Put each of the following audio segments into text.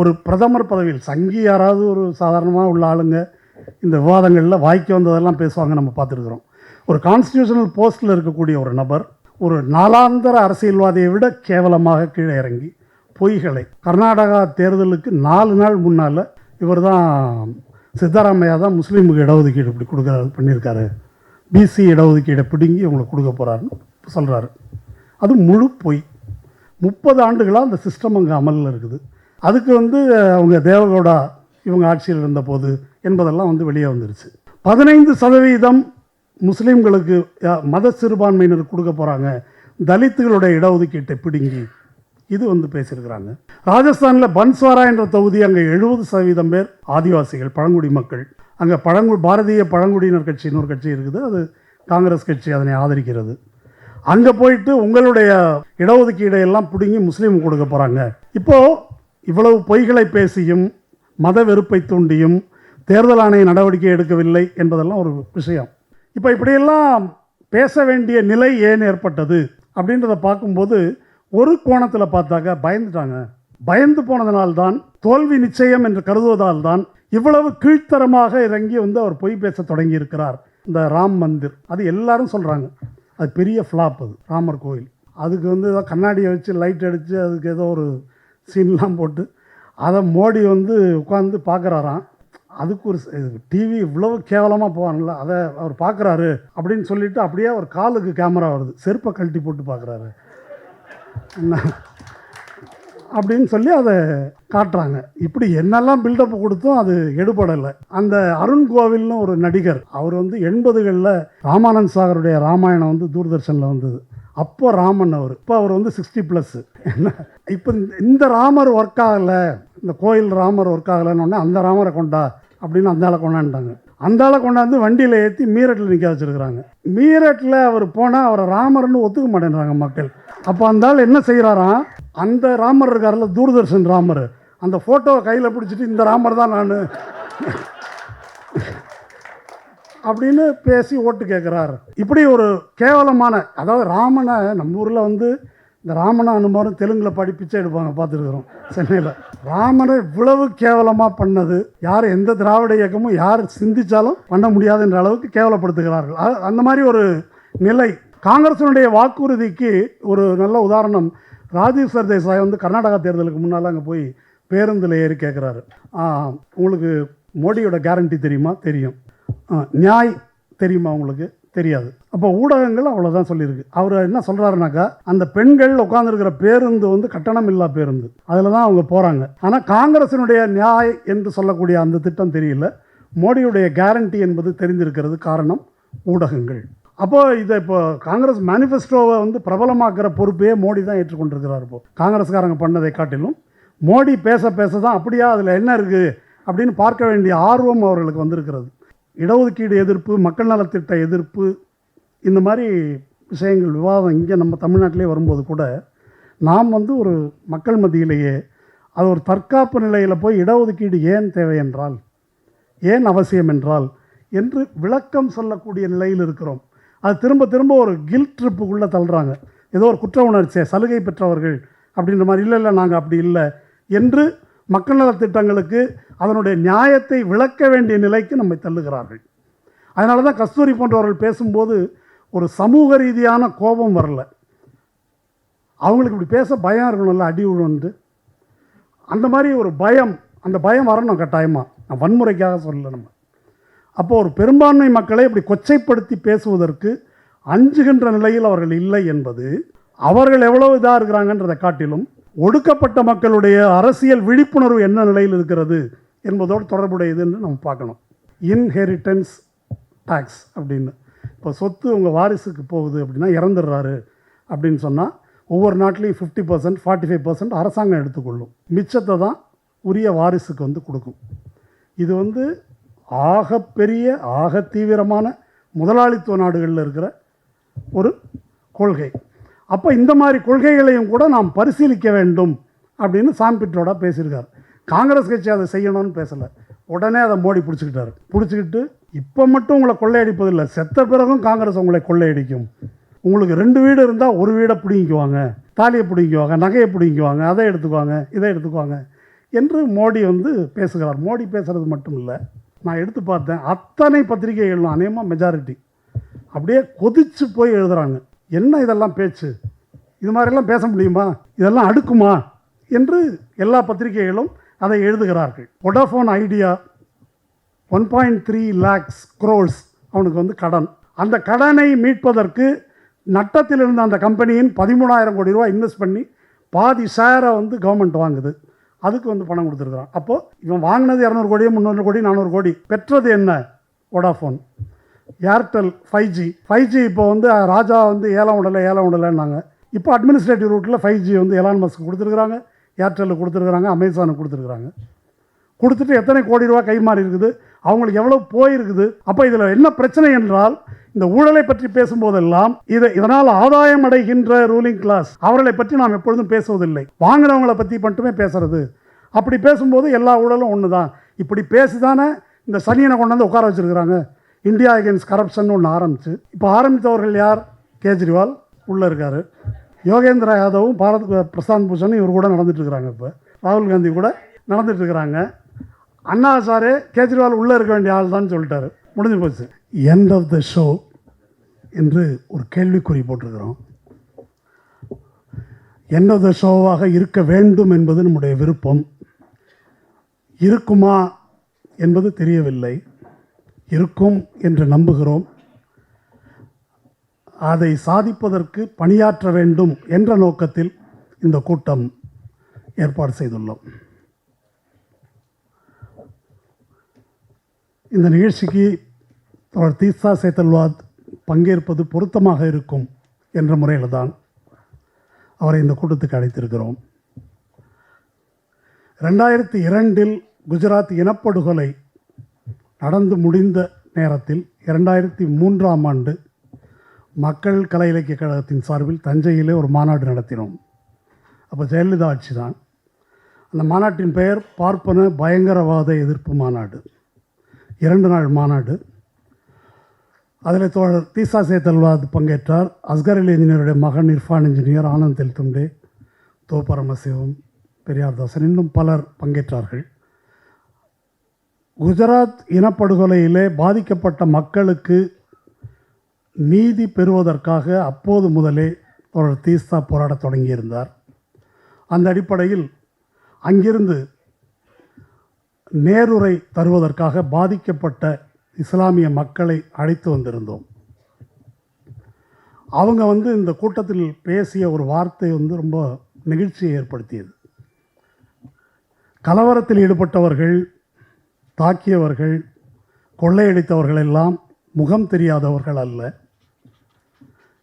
ஒரு பிரதமர் பதவியில் சங்கி யாராவது ஒரு சாதாரணமாக உள்ள ஆளுங்க இந்த விவாதங்களில் வாய்க்கு வந்ததெல்லாம் பேசுவாங்க, நம்ம பார்த்துருக்குறோம். ஒரு கான்ஸ்டியூஷனல் போஸ்ட்டில் இருக்கக்கூடிய ஒரு நபர் ஒரு நாளாந்தர அரசியல்வாதியை விட கேவலமாக கீழே இறங்கி பொய்களை, கர்நாடகா தேர்தலுக்கு 4 நாள் முன்னால் இவர் தான் சித்தராமையா தான் முஸ்லீமுக்கு இடஒதுக்கீடு இப்படி கொடுக்குறாரு பண்ணியிருக்காரு, பிசி இடஒதுக்கீடை பிடுங்கி உங்களுக்கு கொடுக்க போகிறாருன்னு சொல்கிறாரு. அது முழு பொய். 30 ஆண்டுகளாக அந்த சிஸ்டம் அங்கே அமலில் இருக்குது. அதுக்கு அவங்க தேவகவுடா இவங்க ஆட்சியில் இருந்தபோது என்பதெல்லாம் வெளியே வந்துருச்சு. 15% முஸ்லீம்களுக்கு மத சிறுபான்மையினர் கொடுக்க போகிறாங்க, தலித்துகளுடைய இடஒதுக்கீட்டை பிடுங்கி, இது பேசியிருக்கிறாங்க. ராஜஸ்தானில் பன்ஸ்வாரா என்ற தொகுதி, அங்கே 70% பேர் ஆதிவாசிகள், பழங்குடி மக்கள். அங்கே பாரதிய பழங்குடியினர் கட்சி இன்னொரு கட்சி இருக்குது, அது காங்கிரஸ் கட்சி அதனை ஆதரிக்கிறது. அங்கே போயிட்டு உங்களுடைய இடஒதுக்கீடை எல்லாம் பிடுங்கி முஸ்லீம் கொடுக்க போகிறாங்க. இப்போது இவ்வளவு பொய்களை பேசியும் மத வெறுப்பை தூண்டியும் தேர்தல் ஆணைய நடவடிக்கை எடுக்கவில்லை என்பதெல்லாம் ஒரு விஷயம். இப்போ இப்படியெல்லாம் பேச வேண்டிய நிலை ஏன் ஏற்பட்டது அப்படின்றத பார்க்கும்போது ஒரு கோணத்தில் பார்த்தாக்க பயந்துட்டாங்க. பயந்து போனதனால்தான், தோல்வி நிச்சயம் என்று கருதுவதால் தான் இவ்வளவு கீழ்த்தரமாக இறங்கி அவர் பொய் பேச தொடங்கி இருக்கிறார். இந்த ராம் மந்திர், அது எல்லாரும் சொல்கிறாங்க, அது பெரிய ஃப்ளாப். அது ராமர் கோயில், அதுக்கு ஏதோ கண்ணாடியை வச்சு லைட் அடித்து அதுக்கு ஏதோ ஒரு சீன்லாம் போட்டு அதை மோடி உட்காந்து பார்க்குறாராம். அதுக்கு ஒரு டிவி இவ்வளவு கேவலமாக போவாங்கல்ல, அதை அவர் பார்க்குறாரு அப்படின்னு சொல்லிவிட்டு அப்படியே அவர் காலுக்கு கேமரா வருது, செருப்பை கழட்டி போட்டு பார்க்குறாரு அப்படின்னு சொல்லி அதை காட்டுறாங்க. இப்படி என்னெல்லாம் பில்டப் கொடுத்தும் அது எடுபடலை. அந்த அருண் கோவில்னு ஒரு நடிகர், அவர் 80களில் ராமானந்த் சாகருடைய ராமாயணம் தூர்தர்ஷனில் வந்தது. அப்போ ராமன் அவர், இப்போ அவர் 60+. இப்போ இந்த ராமர் ஒர்க் ஆகலை, இந்த கோயில் ராமர் ஒர்க் ஆகலைன்னு அந்த ராமரை கொண்டா அப்படின்னு அந்த ஆளை கொண்டாண்டாங்க. அந்த ஆளை கொண்டாந்து வண்டியில் ஏற்றி மீரட்டில் நிற்க வச்சுருக்குறாங்க. மீரட்டில் அவர் போனால் அவரை ராமர்னு ஒத்துக்க மாட்டேன்றாங்க மக்கள். அப்போ அந்த ஆள் என்ன செய்கிறாராம், அந்த ராமர் இருக்கார்ல தூர்தர்ஷன் ராமர், அந்த ஃபோட்டோவை கையில் பிடிச்சிட்டு இந்த ராமர் தான் நான் அப்படின்னு பேசி ஓட்டு கேட்குறாரு. இப்படி ஒரு கேவலமான, அதாவது ராமனை நம்ம ஊரில் இந்த ராமனை அனுமாரும் தெலுங்கில் படிப்பிச்சே எடுப்பாங்க, பார்த்துருக்குறோம் சென்னையில். ராமனை இவ்வளவு கேவலமாக பண்ணது யார், எந்த திராவிட இயக்கமும் யார் சிந்தித்தாலும் பண்ண முடியாது என்ற அளவுக்கு கேவலப்படுத்துகிறார்கள். அந்த மாதிரி ஒரு நிலை. காங்கிரஸினுடைய வாக்குறுதிக்கு ஒரு நல்ல உதாரணம், ராஜீவ் சர்தேசாய் கர்நாடகா தேர்தலுக்கு முன்னால் அங்கே போய் பேருந்தில் ஏறி கேட்குறாரு, உங்களுக்கு மோடியோட கேரண்டி தெரியுமா? தெரியும். நியாய் தெரியுமா? உங்களுக்கு தெரியாது. அப்போ ஊடகங்கள் அவ்வளோதான் சொல்லியிருக்கு. அவர் என்ன சொல்கிறாருனாக்கா, அந்த பெண்கள் உட்காந்துருக்கிற பேருந்து கட்டணம் இல்லா பேருந்து, அதில் தான் அவங்க போகிறாங்க. ஆனால் காங்கிரஸினுடைய நியாய் என்று சொல்லக்கூடிய அந்த திட்டம் தெரியல, மோடியுடைய கேரண்டி என்பது தெரிந்திருக்கிறது. காரணம் ஊடகங்கள். அப்போது இதை இப்போ காங்கிரஸ் மேனிஃபெஸ்டோவை பிரபலமாக்குற பொறுப்பையே மோடி தான் ஏற்றுக்கொண்டிருக்கிறார். இப்போ காங்கிரஸ்காரங்க பண்ணதை காட்டிலும் மோடி பேச பேச தான் அப்படியா அதில் என்ன இருக்குது அப்படின்னு பார்க்க வேண்டிய ஆர்வம் அவர்களுக்கு வந்திருக்கிறது. இடஒதுக்கீடு எதிர்ப்பு, மக்கள் நலத்திட்ட எதிர்ப்பு, இந்த மாதிரி விஷயங்கள் விவாதம் இங்கே நம்ம தமிழ்நாட்டிலே வரும்போது கூட நாம் ஒரு மக்கள் மத்தியிலேயே அது ஒரு தற்காப்பு நிலையில் போய் இடஒதுக்கீடு ஏன் தேவை என்றால், ஏன் அவசியம் என்றால் என்று விளக்கம் சொல்லக்கூடிய நிலையில் இருக்கிறோம். அது திரும்ப திரும்ப ஒரு கில்ட் ட்ரிப்புக்குள்ளே தள்ளுறாங்க. ஏதோ ஒரு குற்ற உணர்ச்சியை, சலுகை பெற்றவர்கள் அப்படின்ற மாதிரி. இல்லை நாங்கள் அப்படி இல்லை என்று மக்கள் நலத்திட்டங்களுக்கு அதனுடைய நியாயத்தை விளக்க வேண்டிய நிலைக்கு நம்மை தள்ளுகிறார்கள். அதனால தான் கஸ்தூரி போன்றவர்கள் பேசும்போது ஒரு சமூக ரீதியான கோபம் வரல. அவங்களுக்கு இப்படி பேச பயம் இருக்கணும்ல, அடி விழுந்து அந்த மாதிரி ஒரு பயம், அந்த பயம் வரணும் கட்டாயமாக. நான் வன்முறைக்காக சொல்லலை நம்ம. அப்போது ஒரு பெரும்பான்மை மக்களை இப்படி கொச்சைப்படுத்தி பேசுவதற்கு அஞ்சுகின்ற நிலையில் அவர்கள் இல்லை என்பது, அவர்கள் எவ்வளவு இதாக இருக்கிறாங்கன்றதை காட்டிலும் ஒடுக்கப்பட்ட மக்களுடைய அரசியல் விழிப்புணர்வு என்ன நிலையில் இருக்கிறது என்பதோடு தொடர்புடையது என்று நம்ம பார்க்கணும். இன்ஹெரிட்டன்ஸ் டேக்ஸ் அப்படின்னு, இப்போ சொத்து உங்கள் வாரிசுக்கு போகுது அப்படின்னா, இறந்துடுறாரு அப்படின்னு சொன்னால் ஒவ்வொரு நாட்டிலையும் 50%, 45% அரசாங்கம் எடுத்துக்கொள்ளும். மிச்சத்தை தான் உரிய வாரிசுக்கு கொடுக்கும். இது ஆகப்பெரிய ஆக தீவிரமான முதலாளித்துவ நாடுகளில் இருக்கிற ஒரு கொள்கை. அப்போ இந்த மாதிரி கொள்கைகளையும் கூட நாம் பரிசீலிக்க வேண்டும் அப்படின்னு சாம்பிட்ரோட பேசியிருக்கார். காங்கிரஸ் கட்சி அதை செய்யணும்னு பேசலை, உடனே அதை மோடி பிடிச்சிக்கிட்டு இப்போ மட்டும் உங்களை கொள்ளையடிப்பதில்லை, செத்த பிறகும் காங்கிரஸ் உங்களை கொள்ளையடிக்கும். உங்களுக்கு 2 வீடு இருந்தால் ஒரு வீடை பிடிங்குவாங்க, தாலியை பிடிங்குவாங்க, நகையை பிடிங்குவாங்க, அதை எடுத்துக்குவாங்க, இதை எடுத்துக்குவாங்க. என்று மோடி வந்து பேசுகிறார். மோடி பேசுகிறது மட்டும் இல்லை, நான் எடுத்து பார்த்தேன், அத்தனை பத்திரிகைகளும் அநேகமாக மெஜாரிட்டி அப்படியே கொதிச்சு போய் எழுதுகிறாங்க. என்ன இதெல்லாம் பேச்சு, இது மாதிரிலாம் பேச முடியுமா, இதெல்லாம் அடுக்குமா என்று எல்லா பத்திரிகைகளும் அதை எழுதுகிறார்கள். வோடாஃபோன் ஐடியா 1.3 lakhs crores அவனுக்கு வந்து கடன். அந்த கடனை மீட்பதற்கு நட்டத்தில் இருந்த அந்த கம்பெனியின் 13,000 கோடி ரூபா இன்வெஸ்ட் பண்ணி பாதி ஷேரை வந்து கவர்மெண்ட் வாங்குது. அதுக்கு வந்து பணம் கொடுத்துருக்குறான். அப்போது இவன் வாங்கினது 200 கோடி 300 கோடி 400 கோடி, பெற்றது என்ன? வோடாஃபோன். ஏர்டெல் 5G இப்போ வந்து ராஜா வந்து ஏலம் விடலைன்னாங்க. இப்போ அட்மினிஸ்ட்ரேட்டிவ் ரூட்டில் 5G வந்து எலான் மஸ்க் கொடுத்துருக்குறாங்க, ஏர்டெல்லுக்கு கொடுத்துருக்குறாங்க, அமேசானுக்கு கொடுத்துருக்குறாங்க. கொடுத்துட்டு எத்தனை கோடி ரூபா கைமாறி இருக்குது, அவங்களுக்கு எவ்வளோ போயிருக்குது. அப்போ இதில் என்ன பிரச்சனை என்றால், இந்த ஊழலை பற்றி பேசும்போதெல்லாம் இதனால் ஆதாயம் அடைகின்ற ரூலிங் கிளாஸ் அவர்களை பற்றி நாம் எப்பொழுதும் பேசுவதில்லை, வாங்கினவங்களை பற்றி மட்டுமே பேசுறது. அப்படி பேசும்போது எல்லா ஊழலும் ஒன்று தான். இப்படி பேசிதானே இந்த சனியனை கொண்டு வந்து உட்கார வச்சுருக்கிறாங்க. இந்தியா அகேன்ஸ்ட் கரப்ஷன் ஒன்று ஆரம்பிச்சு, இப்போ ஆரம்பித்தவர்கள் யார்? கேஜ்ரிவால் உள்ளே இருக்கார், யோகேந்திர யாதவும் பிரசாந்த் பூஷனும் இவர் கூட நடந்துட்டுருக்கிறாங்க. இப்போ ராகுல் காந்தி கூட நடந்துட்டுருக்கிறாங்க. அண்ணா சாரே கேஜ்ரிவால் உள்ளே இருக்க வேண்டிய ஆள் தான் சொல்லிட்டாரு, முடிஞ்சு போச்சு. எண்ட் ஆஃப் த ஷோ என்று ஒரு கேள்விக்குறி போட்டிருக்கிறோம். எண்ட் ஆஃப் த ஷோவாக இருக்க வேண்டும் என்பது நம்முடைய விருப்பம். இருக்குமா என்பது தெரியவில்லை. இருக்கும் என்று நம்புகிறோம். அதை சாதிப்பதற்கு பணியாற்ற வேண்டும் என்ற நோக்கத்தில் இந்த கூட்டம் ஏற்பாடு செய்துள்ளோம். இந்த நிகழ்ச்சிக்கு தீஸ்தா சேத்தல்வாத் பங்கேற்பது பொருத்தமாக இருக்கும் என்ற முறையில் தான் அவரை இந்த கூட்டத்துக்கு அழைத்திருக்கிறோம். 2002 குஜராத் இனப்படுகொலை நடந்து முடிந்த நேரத்தில் 2003 மக்கள் கலை இலக்கிய கழகத்தின் சார்பில் தஞ்சையிலே ஒரு மாநாடு நடத்தினோம். அப்போ ஜெயலலிதா ஆட்சி தான். அந்த மாநாட்டின் பெயர் பார்ப்பன பயங்கரவாத எதிர்ப்பு மாநாடு. 2 நாள் மாநாடு. அதில் தோழர் தீஸ்தா சேத்தல்வாத் பங்கேற்றார். அஸ்கர் அலி இன்ஜினியருடைய மகன் இர்ஃபான் இன்ஜினியர், ஆனந்த் தெல்துண்டே, தோ பரமசிவம், பெரியார்தாசன், இன்னும் பலர் பங்கேற்றார்கள். குஜராத் இனப்படுகொலையிலே பாதிக்கப்பட்ட மக்களுக்கு நீதி பெறுவதற்காக அப்போது முதலே தோழர் தீஸ்தா போராடத் தொடங்கியிருந்தார். அந்த அடிப்படையில் அங்கிருந்து நேருரை தருவதற்காக பாதிக்கப்பட்ட இஸ்லாமிய மக்களை அழைத்து வந்திருந்தோம். அவங்க வந்து இந்த கூட்டத்தில் பேசிய ஒரு வார்த்தை வந்து ரொம்ப நெகிழ்ச்சியை ஏற்படுத்தியது. கலவரத்தில் ஈடுபட்டவர்கள், தாக்கியவர்கள், கொள்ளையடித்தவர்கள் எல்லாம் முகம் தெரியாதவர்கள் அல்ல,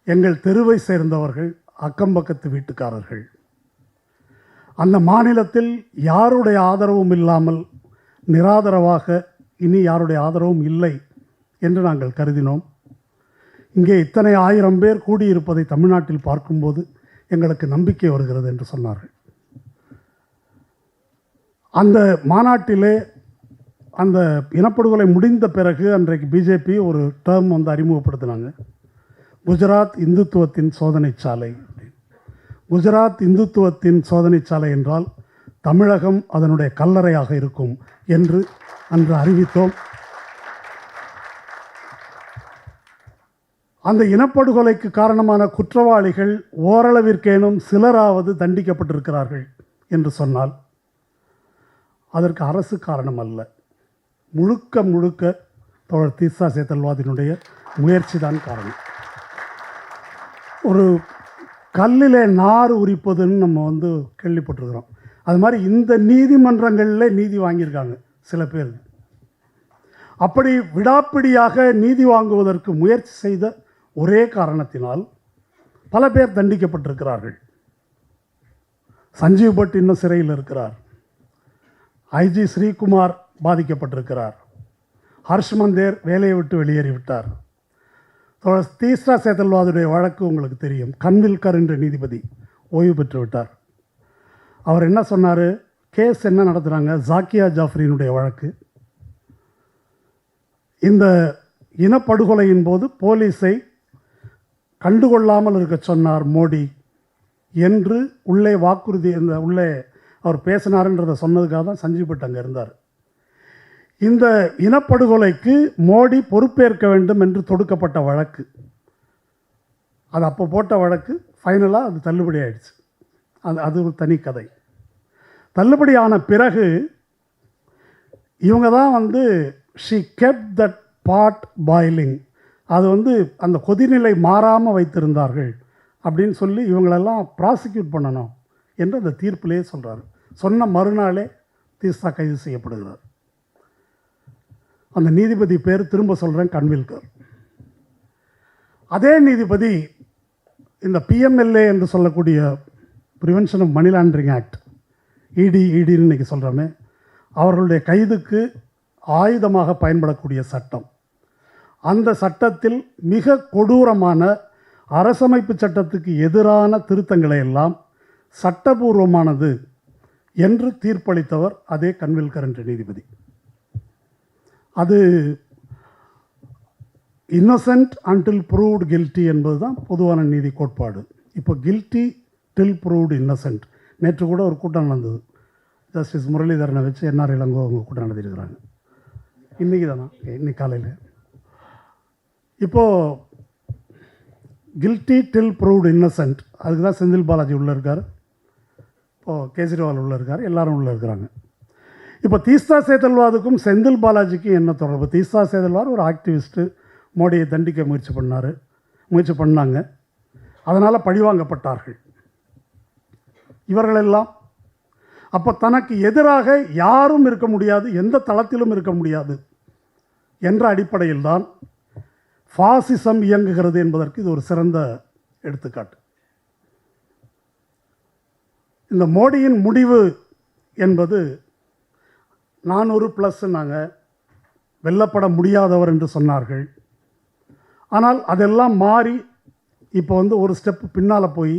எங்கள் தெருவை சேர்ந்தவர்கள், அக்கம்பக்கத்து வீட்டுக்காரர்கள். அந்த மாநிலத்தில் யாருடைய ஆதரவும் இல்லாமல் நிராதரவாக இனி யாருடைய ஆதரவும் இல்லை என்று நாங்கள் கருதினோம். இங்கே இத்தனை 1000 பேர் கூடியிருப்பதை தமிழ்நாட்டில் பார்க்கும்போது எங்களுக்கு நம்பிக்கை வருகிறது என்று சொன்னார்கள். அந்த மாநாட்டிலே அந்த இனப்படுகொலை முடிந்த பிறகு அன்றைக்கு பிஜேபி ஒரு டேர்ம் வந்து அறிமுகப்படுத்தினாங்க, குஜராத் இந்துத்துவத்தின் சோதனை சாலை. குஜராத் இந்துத்துவத்தின் சோதனை சாலை என்றால் தமிழகம் அதனுடைய கல்லறையாக இருக்கும் என்று அன்று அறிவித்தோம். அந்த இனப்படுகொலைக்கு காரணமான குற்றவாளிகள் ஓரளவிற்கேனும் சிலராவது தண்டிக்கப்பட்டிருக்கிறார்கள் என்று சொன்னால் அதற்கு அரசு காரணம் அல்ல, முழுக்க முழுக்க தோழர் தீஸ்தா சேத்தல்வாதினுடைய முயற்சி தான் காரணம். ஒரு கல்லில் நார் உரிப்பதுன்னு நம்ம வந்து கேள்விப்பட்டிருக்கிறோம். அது மாதிரி இந்த நீதிமன்றங்களில் நீதி வாங்கியிருக்காங்க சில பேர். அப்படி விடாப்பிடியாக நீதி வாங்குவதற்கு முயற்சி செய்த ஒரே காரணத்தினால் பல பேர் தண்டிக்கப்பட்டிருக்கிறார்கள். சஞ்சீவ் பட் இன்னும் சிறையில் இருக்கிறார். ஐஜி ஸ்ரீகுமார் பாதிக்கப்பட்டிருக்கிறார். ஹர்ஷ் மந்தேர் வேலையை விட்டு வெளியேறிவிட்டார். தீஸ்தா சேத்தல்வாதுடைய வழக்கு உங்களுக்கு தெரியும். கன்வில்கர் என்ற நீதிபதி ஓய்வு பெற்று விட்டார். அவர் என்ன சொன்னார், கேஸ் என்ன நடத்துகிறாங்க, ஜாக்கியா ஜாஃப்ரினுடைய வழக்கு. இந்த இனப்படுகொலையின் போது போலீஸை கண்டுகொள்ளாமல் இருக்க சொன்னார் மோடி என்று உள்ளே வாக்குறுதி, உள்ளே அவர் பேசினாருன்றதை சொன்னதுக்காக தான் சஞ்சீவ் பட் அங்கே இருந்தார். இந்த இனப்படுகொலைக்கு மோடி பொறுப்பேற்க வேண்டும் என்று தொடுக்கப்பட்ட வழக்கு, அது அப்போ போட்ட வழக்கு ஃபைனலாக அது தள்ளுபடி ஆயிடுச்சு. அது ஒரு தனி கதை. தள்ளுபடியான பிறகு இவங்க தான் வந்து she kept that pot boiling, அது வந்து அந்த கொதிநிலை மாறாமல் வைத்திருந்தார்கள் அப்படின்னு சொல்லி இவங்களெல்லாம் ப்ராசிக்யூட் பண்ணணும் என்று அந்த தீர்ப்பிலே சொல்கிறார். சொன்ன மறுநாளே தீஸ்தா கைது செய்யப்படுகிறார். அந்த நீதிபதி பேர் திரும்ப சொல்கிறேன், கன்வில்கர். அதே நீதிபதி இந்த பிஎம்எல்ஏ என்று சொல்லக்கூடிய prevention of money laundering act, இடின்னு இன்றைக்கி சொல்கிறோமே, அவர்களுடைய கைதுக்கு ஆயுதமாக பயன்படக்கூடிய சட்டம், அந்த சட்டத்தில் மிக கொடூரமான அரசமைப்பு சட்டத்துக்கு எதிரான திருத்தங்களை எல்லாம் சட்டபூர்வமானது என்று தீர்ப்பளித்தவர் அதே கன்வில்கர் என்ற நீதிபதி. அது இன்னசென்ட் அன்டில் ப்ரூவ்டு கில்ட்டி என்பது தான் பொதுவான நீதி கோட்பாடு. இப்போ கில்ட்டி டில் ப்ரூவ்டு இன்னசென்ட். நேற்று கூட ஒரு கூட்டம் நடந்தது, ஜஸ்டிஸ் முரளிதரனை வச்சு என்ஆர் இளங்கோ அவங்க கூட்டம் நடத்தியிருக்கிறாங்க. இன்றைக்கி தானா, இன்னைக்கு காலையில். இப்போது கில்ட்டி டில் ப்ரூவ்டு இன்னசென்ட், அதுக்கு தான் செந்தில் பாலாஜி உள்ளே இருக்கார், இப்போது கேஜ்ரிவால் உள்ளே இருக்கார், எல்லாரும் உள்ளே இருக்கிறாங்க. இப்போ தீஸ்தா சேதல்வாதுக்கும் செந்தில் பாலாஜிக்கும் என்ன தொடர்பு? தீஸ்தா சேதல்வார் ஒரு ஆக்டிவிஸ்ட்டு, மோடியை தண்டிக்க முயற்சி பண்ணாங்க, அதனால் பழிவாங்கப்பட்டார்கள். இவர்களெல்லாம் அப்போ தனக்கு எதிராக யாரும் இருக்க முடியாது, எந்த தளத்திலும் இருக்க முடியாது என்ற அடிப்படையில் தான் ஃபாசிசம் இயங்குகிறது என்பதற்கு இது ஒரு சிறந்த எடுத்துக்காட்டு. இந்த மோடியின் முடிவு என்பது 400+ நாங்கள் வெல்லப்பட முடியாதவர் என்று சொன்னார்கள். ஆனால் அதெல்லாம் மாறி இப்போ வந்து ஒரு ஸ்டெப் பின்னால் போய்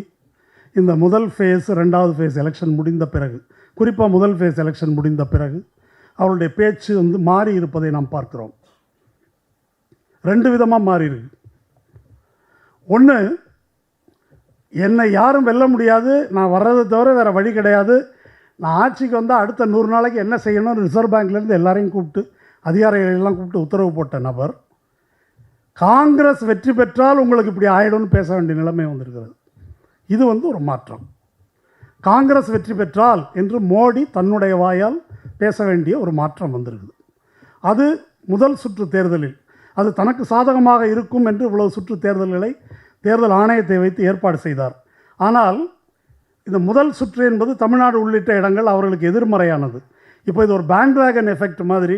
இந்த முதல் ஃபேஸ், ரெண்டாவது ஃபேஸ் எலெக்ஷன் முடிந்த பிறகு, குறிப்பாக முதல் ஃபேஸ் எலெக்ஷன் முடிந்த பிறகு அவருடைய பேச்சு வந்து மாறி இருப்பதை நாம் பார்க்கிறோம். 2 விதமாக மாறி இருக்கு. ஒன்று, என்னை யாரும் வெல்ல முடியாது, நான் வர்றதை தவிர வேறு வழி கிடையாது, நான் ஆட்சிக்கு வந்தால் அடுத்த 100 நாளைக்கு என்ன செய்யணும்னு ரிசர்வ் பேங்க்லேருந்து எல்லாரையும் கூப்பிட்டு, அதிகாரிகளெல்லாம் கூப்பிட்டு உத்தரவு போட்ட நபர், காங்கிரஸ் வெற்றி பெற்றால் உங்களுக்கு இப்படி ஆயிடும்னு பேச வேண்டிய நிலைமை வந்திருக்கிறது. இது வந்து ஒரு மாற்றம். காங்கிரஸ் வெற்றி பெற்றால் என்று மோடி தன்னுடைய வாயால் பேச வேண்டிய ஒரு மாற்றம் வந்திருக்குது. அது முதல் சுற்று தேர்தலில் அது தனக்கு சாதகமாக இருக்கும் என்று இவ்வளவு சுற்று தேர்தல்களை தேர்தல் ஆணையத்தை வைத்து ஏற்பாடு செய்தார். ஆனால் இந்த முதல் சுற்று என்பது தமிழ்நாடு உள்ளிட்ட இடங்கள் அவர்களுக்கு எதிர்மறையானது. இப்போ இது ஒரு பேண்ட்வேகன் எஃபெக்ட் மாதிரி,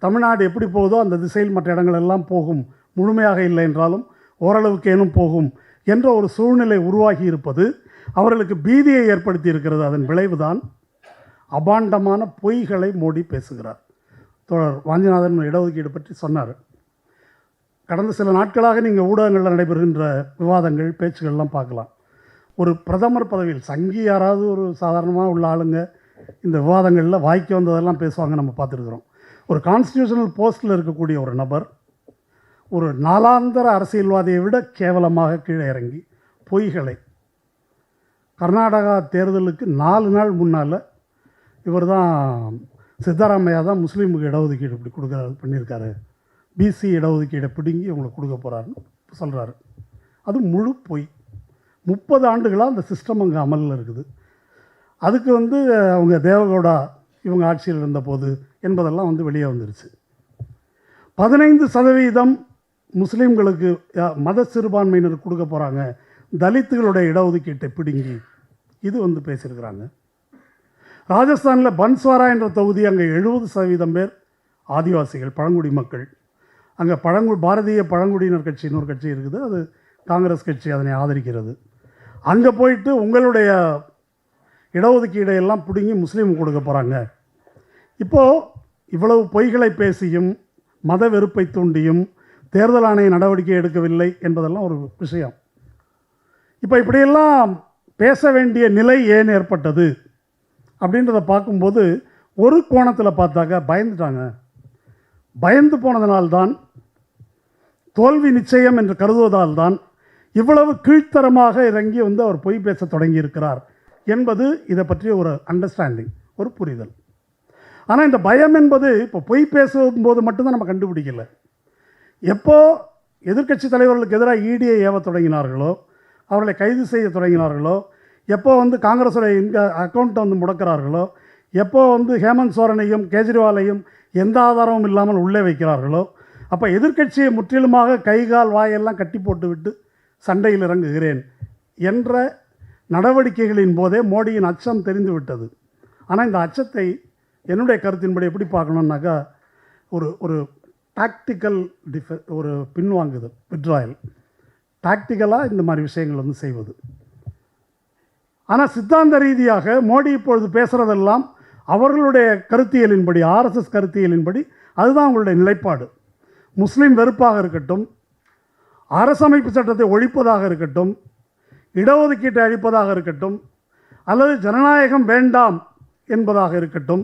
தமிழ்நாடு எப்படி போகுதோ அந்த திசையில் மற்ற இடங்கள் எல்லாம் போகும், முழுமையாக இல்லை என்றாலும் ஓரளவுக்கு ஏனும் போகும் என்ற ஒரு சூழ்நிலை உருவாகி இருப்பது அவர்களுக்கு பீதியை ஏற்படுத்தி இருக்கிறது. அதன் விளைவுதான் அபாண்டமான பொய்களை மோடி பேசுகிறார். தோழர் வாஞ்சிநாதன் இடஒதுக்கீடு பற்றி சொன்னார். கடந்த சில நாட்களாக நீங்கள் ஊடகங்களில் நடைபெறுகின்ற விவாதங்கள், பேச்சுகள்லாம் பார்க்கலாம். ஒரு பிரதமர் பதவியில் சங்கி யாராவது ஒரு சாதாரணமாக உள்ள ஆளுங்க இந்த விவாதங்களில் வாய்க்கு வந்ததெல்லாம் பேசுவாங்க, நம்ம பார்த்துருக்குறோம். ஒரு கான்ஸ்டியூஷனல் போஸ்ட்டில் இருக்கக்கூடிய ஒரு நபர் ஒரு நாளாந்தர அரசியல்வாதியை விட கேவலமாக கீழே இறங்கி பொய்களை, கர்நாடகா தேர்தலுக்கு 4 நாள் முன்னால் இவர் தான் சித்தராமையா தான் முஸ்லீமுக்கு இடஒதுக்கீடு இப்படி பண்ணியிருக்காரு, பிசி இடஒதுக்கீடை பிடுங்கி உங்களுக்கு கொடுக்க போகிறாருன்னு சொல்கிறாரு. அது முழு பொய். 30 ஆண்டுகளாக அந்த சிஸ்டம் அங்கே அமலில் இருக்குது. அதுக்கு வந்து அவங்க தேவகவுடா இவங்க ஆட்சியில் இருந்தபோது என்பதெல்லாம் வந்து வெளியே வந்துருச்சு. 15% முஸ்லீம்களுக்கு மத சிறுபான்மையினர் கொடுக்க போகிறாங்க, தலித்துகளுடைய இடஒதுக்கீட்டை பிடுங்கி, இது வந்து பேசியிருக்கிறாங்க. ராஜஸ்தானில் பன்ஸ்வாரா என்ற தொகுதி, அங்கே 70% பேர் ஆதிவாசிகள், பழங்குடி மக்கள். அங்கே பாரதிய பழங்குடியினர் கட்சி இன்னொரு கட்சி இருக்குது, அது காங்கிரஸ் கட்சி அதனை ஆதரிக்கிறது. அங்கே போயிட்டு உங்களுடைய இடஒதுக்கீடை எல்லாம் பிடுங்கி முஸ்லீம் கொடுக்க போகிறாங்க. இப்போது இவ்வளவு பொய்களை பேசியும் மத வெறுப்பை தூண்டியும் தேர்தல் ஆணைய நடவடிக்கை எடுக்கவில்லை என்பதெல்லாம் ஒரு விஷயம். இப்போ இப்படியெல்லாம் பேச வேண்டிய நிலை ஏன் ஏற்பட்டது அப்படின்றத பார்க்கும்போது ஒரு கோணத்தில் பார்த்தாக்க பயந்துட்டாங்க. பயந்து போனதனால்தான், தோல்வி நிச்சயம் என்று கருதுவதால் தான் இவ்வளவு கீழ்த்தரமாக இறங்கி வந்து அவர் பொய் பேச தொடங்கி இருக்கிறார் என்பது இதை பற்றிய ஒரு அண்டர்ஸ்டாண்டிங், ஒரு புரிதல். ஆனால் இந்த பயம் என்பது இப்போ பொய் பேசும்போது மட்டும்தான் நம்ம கண்டுபிடிக்கல. எப்போ எதிர்க்கட்சி தலைவர்களுக்கு எதிராக இடியை ஏவ தொடங்கினார்களோ, அவர்களை கைது செய்ய தொடங்கினார்களோ, எப்போ காங்கிரஸுடைய அக்கௌண்ட்டை முடக்கிறார்களோ, எப்போ ஹேமந்த் சோரனையும் கேஜ்ரிவாலையும் எந்த ஆதாரமும் இல்லாமல் உள்ளே வைக்கிறார்களோ, அப்போ எதிர்க்கட்சியை முற்றிலுமாக கைகால் வாயெல்லாம் கட்டி போட்டுவிட்டு சண்டையில் இறங்குகிறேன் என்ற நடவடிக்கைகளின் போதே மோடியின் அச்சம் தெரிந்து விட்டது. ஆனால் இந்த அச்சத்தை என்னுடைய கருத்தின்படி எப்படி பார்க்கணுன்னாக்கா, ஒரு ஒரு டாக்டிக்கல் ஒரு பின்வாங்குதல், விட்ராயல், டாக்டிக்கலாக இந்த மாதிரி விஷயங்கள் செய்வது. ஆனால் சித்தாந்த ரீதியாக மோடி இப்பொழுது பேசுகிறதெல்லாம் அவர்களுடைய கருத்தியலின்படி, ஆர்எஸ்எஸ் கருத்தியலின்படி அதுதான் அவங்களுடைய நிலைப்பாடு. முஸ்லீம் வெறுப்பாக இருக்கட்டும், அரசமைப்பு சட்டத்தை ஒழிப்பதாக இருக்கட்டும், இடஒதுக்கீட்டை அழிப்பதாக இருக்கட்டும், அல்லது ஜனநாயகம் வேண்டாம் என்பதாக இருக்கட்டும்,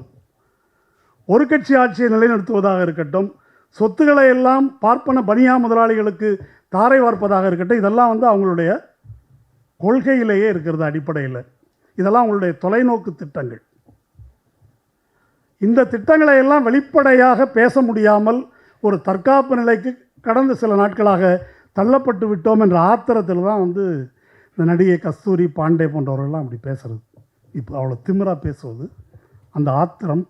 ஒரு கட்சி ஆட்சியை நிலைநிறுத்துவதாக இருக்கட்டும், சொத்துக்களை எல்லாம் பார்ப்பன பனியா முதலாளிகளுக்கு தாரை வார்ப்பதாக இருக்கட்டும், இதெல்லாம் அவங்களுடைய கொள்கையிலேயே இருக்கிறது. அடிப்படையில் இதெல்லாம் அவங்களுடைய தொலைநோக்கு திட்டங்கள். இந்த திட்டங்களை எல்லாம் வெளிப்படையாக பேச முடியாமல் ஒரு தற்காப்பு நிலைக்கு கடந்த சில நாட்களாக தள்ளப்பட்டு விட்டோம் என்ற ஆத்திரத்தில் தான் இந்த நடிகை கஸ்தூரி பாண்டே போன்றவர்கள்லாம் அப்படி பேசுகிறது. இப்போ அவ்வளோ திமிராக பேசுவது, அந்த ஆத்திரம்,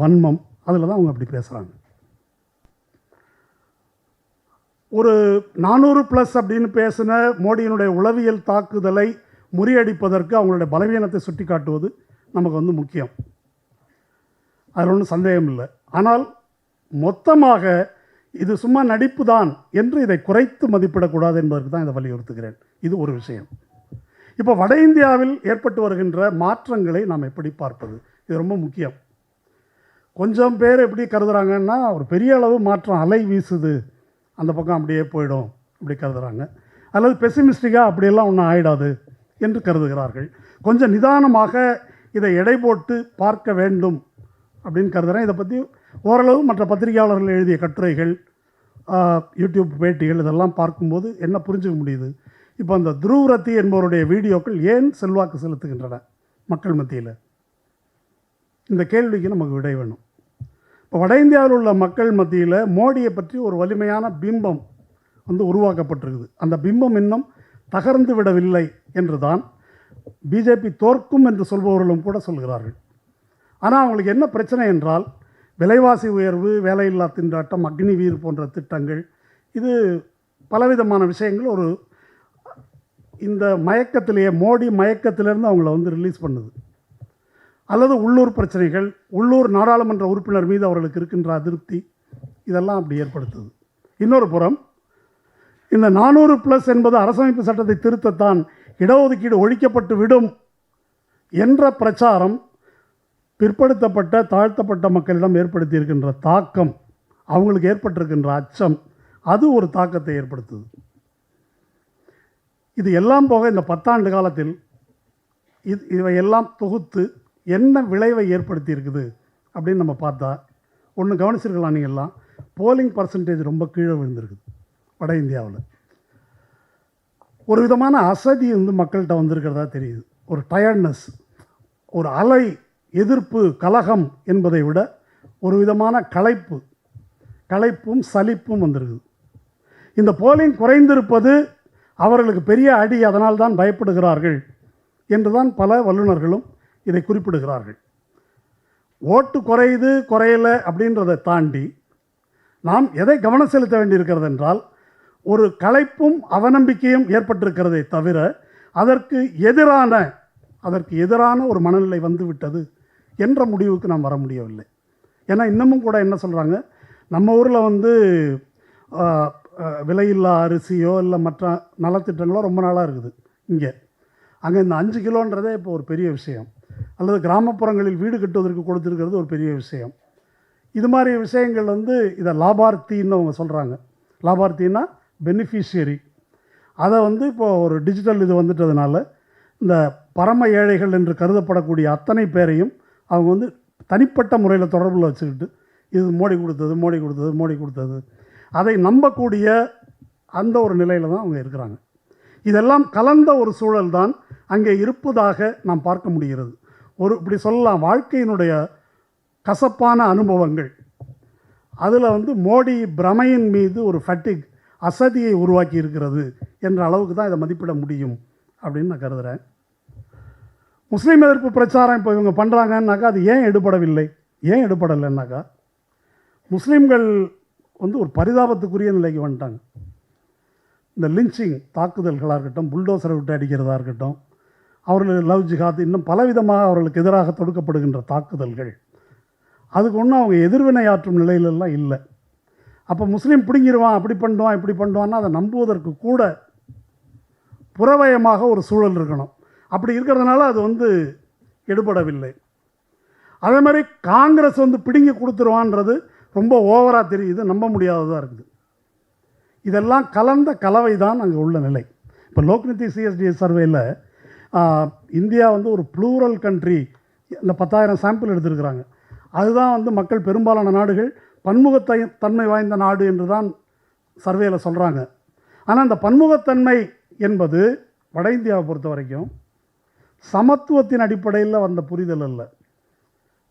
வன்மம், அதில் தான் அவங்க அப்படி பேசுகிறாங்க. ஒரு 400+ அப்படின்னு பேசின மோடியினுடைய உளவியல் தாக்குதலை முறியடிப்பதற்கு அவங்களுடைய பலவீனத்தை சுட்டி காட்டுவது நமக்கு முக்கியம். அதில் ஒன்றும் சந்தேகம் இல்லை. ஆனால் மொத்தமாக இது சும்மா நடிப்பு தான் என்று இதை குறைத்து மதிப்பிடக்கூடாது என்பதற்கு தான் இதை வலியுறுத்துகிறேன். இது ஒரு விஷயம். இப்போ வட இந்தியாவில் ஏற்பட்டு வருகின்ற மாற்றங்களை நாம் எப்படி பார்ப்பது, இது ரொம்ப முக்கியம். கொஞ்சம் பேர் எப்படி கருதுகிறாங்கன்னா, ஒரு பெரிய அளவு மாற்றம் அலை வீசுது, அந்த பக்கம் அப்படியே போயிடும் அப்படி கருதுகிறாங்க. அல்லது பெசிமிஸ்டிக்காக அப்படியெல்லாம் ஒன்றும் ஆகிடாது என்று கருதுகிறார்கள். கொஞ்சம் நிதானமாக இதை எடை போட்டு பார்க்க வேண்டும் அப்படின்னு கருதுகிறேன். இதை பற்றி ஓரளவு மற்ற பத்திரிகையாளர்கள் எழுதிய கட்டுரைகள், யூடியூப் பேட்டிகள், இதெல்லாம் பார்க்கும்போது என்ன புரிஞ்சுக்க முடியுது, இப்போ அந்த துருவ்ரத்தி என்பவருடைய வீடியோக்கள் ஏன் செல்வாக்கு செலுத்துகின்றன மக்கள் மத்தியில், இந்த கேள்விக்கு நமக்கு விடை வேணும். இப்போ வட இந்தியாவில் உள்ள மக்கள் மத்தியில் மோடியை பற்றி ஒரு வலிமையான பிம்பம் உருவாக்கப்பட்டிருக்குது. அந்த பிம்பம் இன்னும் தகர்ந்து விடவில்லை என்று தான் பிஜேபி தோற்கும் என்று சொல்பவர்களும் கூட சொல்கிறார்கள். ஆனால் அவங்களுக்கு என்ன பிரச்சனை என்றால், விலைவாசி உயர்வு, வேலையில்லா திண்டாட்டம், அக்னிவீர் போன்ற திட்டங்கள், இது பலவிதமான விஷயங்கள் ஒரு இந்த மயக்கத்திலேயே, மோடி மயக்கத்திலேருந்து அவங்கள ரிலீஸ் பண்ணுது. அல்லது உள்ளூர் பிரச்சனைகள், உள்ளூர் நாடாளுமன்ற உறுப்பினர் மீது அவர்களுக்கு இருக்கின்ற அதிருப்தி, இதெல்லாம் அப்படி ஏற்படுத்துது. இன்னொரு புறம் இந்த 400+ என்பது அரசமைப்பு சட்டத்தை திருத்தத்தான், இடஒதுக்கீடு ஒழிக்கப்பட்டு விடும் என்ற பிரச்சாரம் பிற்படுத்தப்பட்ட தாழ்த்தப்பட்ட மக்களிடம் ஏற்படுத்தி இருக்கின்ற தாக்கம், அவங்களுக்கு ஏற்பட்டிருக்கின்ற அச்சம், அது ஒரு தாக்கத்தை ஏற்படுத்துது. இது எல்லாம் போக இந்த 10 ஆண்டு காலத்தில் இவையெல்லாம் தொகுத்து என்ன விளைவை ஏற்படுத்தி இருக்குது அப்படின்னு நம்ம பார்த்தா, ஒன்று கவனிச்சிருக்கலாம் நீங்கள் எல்லாம், போலிங் பர்சன்டேஜ் ரொம்ப கீழே விழுந்திருக்குது வட இந்தியாவில். ஒரு விதமான அசதி மக்கள்கிட்ட வந்திருக்கிறதா தெரியுது. ஒரு டயர்ட்னஸ், ஒரு அலை எதிர்ப்பு, கலகம் என்பதை விட ஒரு விதமான களைப்பும் சலிப்பும் வந்திருக்குது. இந்த போலிங் குறைந்திருப்பது அவர்களுக்கு பெரிய அடி, அதனால் தான் பயப்படுகிறார்கள் என்றுதான் பல வல்லுநர்களும் இதை குறிப்பிடுகிறார்கள். ஓட்டு குறையுது குறையலை அப்படின்றதை தாண்டி நாம் எதை கவனம் செலுத்த வேண்டியிருக்கிறது என்றால், ஒரு களைப்பும் அவநம்பிக்கையும் ஏற்பட்டிருக்கிறதை தவிர அதற்கு எதிரான ஒரு மனநிலை வந்துவிட்டது என்ற முடிவுக்கு நாம் வர முடியவில்லை. ஏன்னா இன்னமும் கூட என்ன சொல்கிறாங்க, நம்ம ஊரில் விலையில்லா அரிசியோ இல்லை மற்ற நலத்திட்டங்களோ ரொம்ப நாளாக இருக்குது. அங்கே இந்த 5 கிலோன்றதே இப்போ ஒரு பெரிய விஷயம். அல்லது கிராமப்புறங்களில் வீடு கட்டுவதற்கு கொடுத்துருக்கிறது ஒரு பெரிய விஷயம். இது மாதிரி விஷயங்கள் இதை லாபார்த்தின்னு அவங்க சொல்கிறாங்க. லாபார்த்தின்னா பெனிஃபிஷியரி. அதை இப்போது ஒரு டிஜிட்டல் இது வந்துட்டதுனால இந்த பரம ஏழைகள் என்று கருதப்படக்கூடிய அத்தனை பேரையும் அவங்க தனிப்பட்ட முறையில் தொடர்பில் வச்சுக்கிட்டு, இது மோடி கொடுத்தது அதை நம்பக்கூடிய அந்த ஒரு நிலையில் தான் அவங்க இருக்கிறாங்க. இதெல்லாம் கலந்த ஒரு சூழல் தான் அங்கே இருப்பதாக நாம் பார்க்க முடிகிறது. இப்படி சொல்லலாம், வாழ்க்கையினுடைய கசப்பான அனுபவங்கள் அதில் வந்து மோடி பிரமையின் மீது ஒரு ஃபட்டிக் அசதியை உருவாக்கி இருக்கிறது என்ற அளவுக்கு தான் இதை மதிப்பிட முடியும் அப்படின்னு நான் கருதுகிறேன். முஸ்லீம் எதிர்ப்பு பிரச்சாரம் இப்போ இவங்க பண்ணுறாங்கன்னாக்கா அது ஏன் எடுபடவில்லை, ஏன் எடுபடலைன்னாக்கா முஸ்லீம்கள் வந்து ஒரு பரிதாபத்துக்குரிய நிலைக்கு வந்துட்டாங்க. இந்த லிஞ்சிங் தாக்குதல்களாக இருக்கட்டும், புல்டோசரை விட்டு அடிக்கிறதா இருக்கட்டும், அவர்கள் லவ் ஜிஹாத், இன்னும் பலவிதமாக அவர்களுக்கு எதிராக தொடுக்கப்படுகின்ற தாக்குதல்கள், அதுக்கு ஒன்றும் அவங்க எதிர்வினையாற்றும் நிலையிலெல்லாம் இல்லை. அப்போ முஸ்லீம் பிடுங்கிடுவான், அப்படி பண்ணுவான் இப்படி பண்ணுவான்னா அதை நம்புவதற்கு கூட புறவயமாக ஒரு சூழல் இருக்கணும். அப்படி இருக்கிறதுனால அது வந்து எடுபடவில்லை. அதே மாதிரி காங்கிரஸ் வந்து பிடுங்கி கொடுத்துருவான்றது ரொம்ப ஓவராக தெரியுது, நம்ப முடியாததாக இருக்குது. இதெல்லாம் கலந்த கலவை தான் அங்கே உள்ள நிலை. இப்போ லோக்நிதி சிஎஸ்டிஎஸ் சர்வேயில் இந்தியா வந்து ஒரு ப்ளூரல் கண்ட்ரி, இந்த 10,000 சாம்பிள் எடுத்திருக்கிறாங்க. அதுதான் வந்து மக்கள் பெரும்பாலான நாடுகள் பன்முகத்தன்மை வாய்ந்த நாடு என்று தான் சர்வேயில் சொல்கிறாங்க. ஆனால் அந்த பன்முகத்தன்மை என்பது வட இந்தியாவை பொறுத்த வரைக்கும் சமத்துவத்தின் அடிப்படையில் வந்த புரிதல் அல்ல.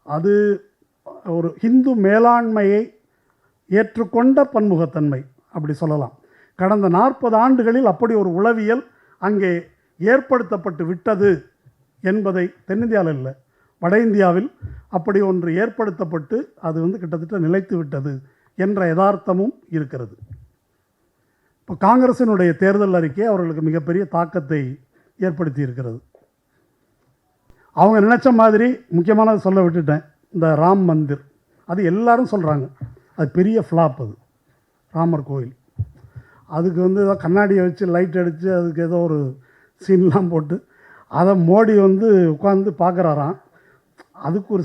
அது ஒரு ஹிந்து மேலாண்மையை ஏற்றுக்கொண்ட பன்முகத்தன்மை அப்படி சொல்லலாம். கடந்த 40 ஆண்டுகளில் அப்படி ஒரு உளவியல் அங்கே ஏற்படுத்தப்பட்டு விட்டது என்பதை தென்னிந்தியாவில் இல்லை, வட இந்தியாவில் அப்படி ஒன்று ஏற்படுத்தப்பட்டு அது வந்து கிட்டத்தட்ட நிலைத்து விட்டது என்ற யதார்த்தமும் இருக்கிறது. இப்போ காங்கிரசினுடைய தேர்தல் அறிக்கை அவர்களுக்கு மிகப்பெரிய தாக்கத்தை ஏற்படுத்தி இருக்கிறது. அவங்க நினச்ச மாதிரி முக்கியமானது சொல்ல விட்டுட்டேன், இந்த ராம் மந்திர், அது எல்லாரும் சொல்கிறாங்க அது பெரிய ஃப்ளாப். அது ராமர் கோயில், அதுக்கு வந்து ஏதோ கண்ணாடியை வச்சு லைட் அடித்து அதுக்கு ஏதோ ஒரு சீன்லாம் போட்டு அதை மோடி வந்து உட்காந்து பார்க்குறாராம். அதுக்கு ஒரு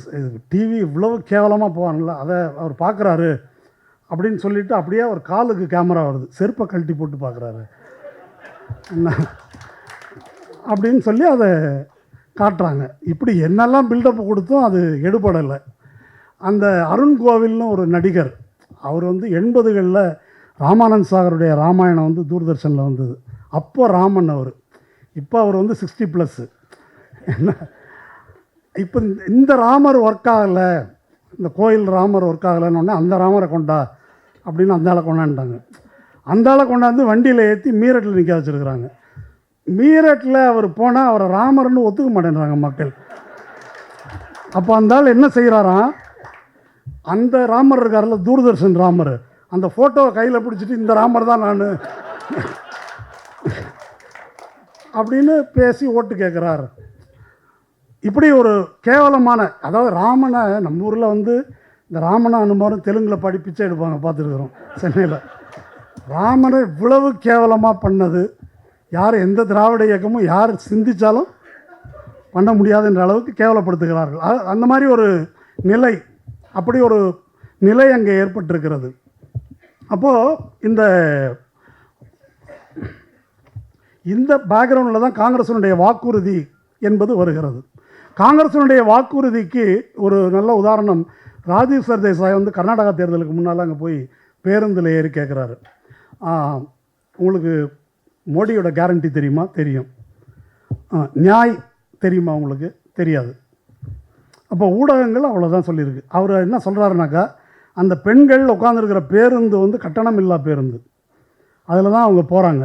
டிவி இவ்வளவு கேவலமாக போவான்ல, அதை அவர் பார்க்குறாரு அப்படின்னு சொல்லிவிட்டு அப்படியே அவர் காலுக்கு கேமரா வருது, செருப்பை கழட்டி போட்டு பார்க்குறாரு என்ன அப்படின்னு சொல்லி அதை காட்டுறாங்க. இப்படி என்னெல்லாம் பில்டப் கொடுத்தும் அது எடுபடலை. அந்த அருண் கோவில்னு ஒரு நடிகர், அவர் வந்து 80களில் ராமானந்த் சாகருடைய ராமாயணம் வந்து தூர்தர்ஷனில் வந்தது. அப்போ ராமன் அவர், இப்போ அவர் வந்து 60+ என்ன. இப்போ இந்த ராமர் ஒர்க் ஆகலை, இந்த கோயில் ராமர் ஒர்க் ஆகலைன்னு அந்த ராமரை கொண்டா அப்படின்னு அந்த ஆளை கொண்டாண்டாங்க. அந்த ஆளை கொண்டாந்து வண்டியில் ஏற்றி மீரட்டில் நிற்க வச்சுருக்குறாங்க. மீரட்டில் அவர் போனால் அவரை ராமர்னு ஒத்துக்க மாட்டேன்றாங்க மக்கள். அப்போ அந்த ஆள் என்ன செய்கிறாராம், அந்த ராமர் இருக்கார்ல தூர்தர்ஷன் ராமர், அந்த ஃபோட்டோவை கையில் பிடிச்சிட்டு இந்த ராமர் தான் நான் அப்படின்னு பேசி ஓட்டு கேட்குறார். இப்படி ஒரு கேவலமான, அதாவது ராமனை நம்ம ஊரில் வந்து இந்த ராமனை அனுமாரும் தெலுங்கில் படிப்பிச்சே எடுப்பாங்க, பார்த்துருக்குறோம் சென்னையில். ராமனை இவ்வளவு கேவலமாக பண்ணது யார், எந்த திராவிட இயக்கமும் யார் சிந்தித்தாலும் பண்ண முடியாதுன்ற அளவுக்கு கேவலப்படுத்துகிறார்கள். அந்த மாதிரி ஒரு நிலை, அப்படி ஒரு நிலை அங்கே ஏற்பட்டிருக்கிறது. அப்போது இந்த பேக்ரவுண்டில் தான் காங்கிரஸினுடைய வாக்குறுதி என்பது வருகிறது. காங்கிரஸினுடைய வாக்குறுதிக்கு ஒரு நல்ல உதாரணம், ராஜீவ் சர்தேசாய் வந்து கர்நாடகா தேர்தலுக்கு முன்னால் அங்கே போய் பேருந்தில் ஏறி கேட்குறாரு, உங்களுக்கு மோடியோட கேரண்டி தெரியுமா? தெரியும். நியாய் தெரியுமா? உங்களுக்கு தெரியாது. அப்போ ஊடகங்கள் அவ்வளோதான் சொல்லியிருக்கு. அவர் என்ன சொல்கிறாருனாக்கா, அந்த பெண்கள் உட்காந்துருக்கிற பேருந்து வந்து கட்டணம் இல்லா பேருந்து, அதில் தான் அவங்க போகிறாங்க.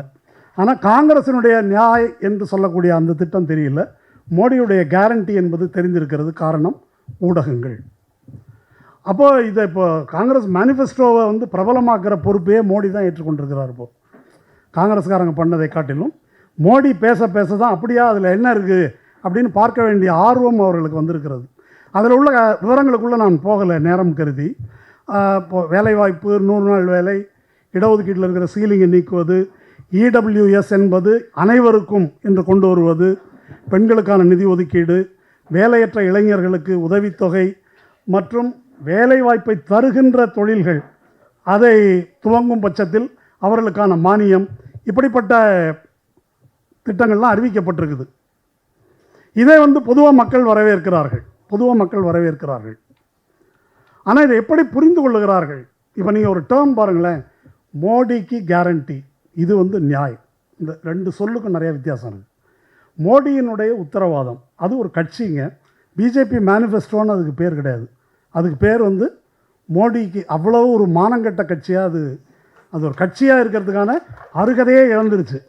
ஆனால் காங்கிரஸினுடைய நியாய் என்று சொல்லக்கூடிய அந்த திட்டம் தெரியல, மோடியுடைய கேரண்டி என்பது தெரிந்திருக்கிறது. காரணம் ஊடகங்கள். அப்போது இதை இப்போ காங்கிரஸ் மேனிஃபெஸ்டோவை வந்து பிரபலமாக்குற பொறுப்பையே மோடி தான் ஏற்றுக்கொண்டிருக்கிறார். இப்போது காங்கிரஸ்காரங்க பண்ணதை காட்டிலும் மோடி பேச பேச தான் அப்படியா அதில் என்ன இருக்குது அப்படின்னு பார்க்க வேண்டிய ஆர்வம் அவர்களுக்கு வந்திருக்கிறது. அதில் உள்ள விவரங்களுக்குள்ளே நான் போகலை நேரம் கருதி. இப்போ வேலைவாய்ப்பு, 100 நாள் வேலை, இடஒதுக்கீட்டில் இருக்கிற சீலிங்கை நீக்குவது, இடபிள்யூஎஸ் என்பது அனைவருக்கும் என்று கொண்டு வருவது, பெண்களுக்கான நிதி ஒதுக்கீடு, வேலையற்ற இளைஞர்களுக்கு உதவித்தொகை மற்றும் வேலைவாய்ப்பை தருகின்ற தொழில்கள் அதை துவங்கும் பட்சத்தில் அவர்களுக்கான மானியம், இப்படிப்பட்ட திட்டங்கள்லாம் அறிவிக்கப்பட்டிருக்குது. இதை வந்து பொதுவாக மக்கள் வரவேற்கிறார்கள். ஆனால் இதை எப்படி புரிந்து கொள்ளுகிறார்கள்? இப்போ நீங்கள் ஒரு டேர்ம் பாருங்களேன், மோடிக்கு கேரண்டி, இது வந்து நியாய். இந்த 2 சொல்லுக்கும் நிறைய வித்தியாசம் இருக்குது. மோடியினுடைய உத்தரவாதம். அது ஒரு கட்சிங்க. பிஜேபி மேனிஃபெஸ்டோன்னு அதுக்கு பேர் கிடையாது. அதுக்கு பேர் வந்து மோடிக்கு அவ்வளோ ஒரு மானங்கட்ட கட்சியாக அது ஒரு கட்சியாக இருக்கிறதுக்கான அருகதையே இழந்துருச்சு.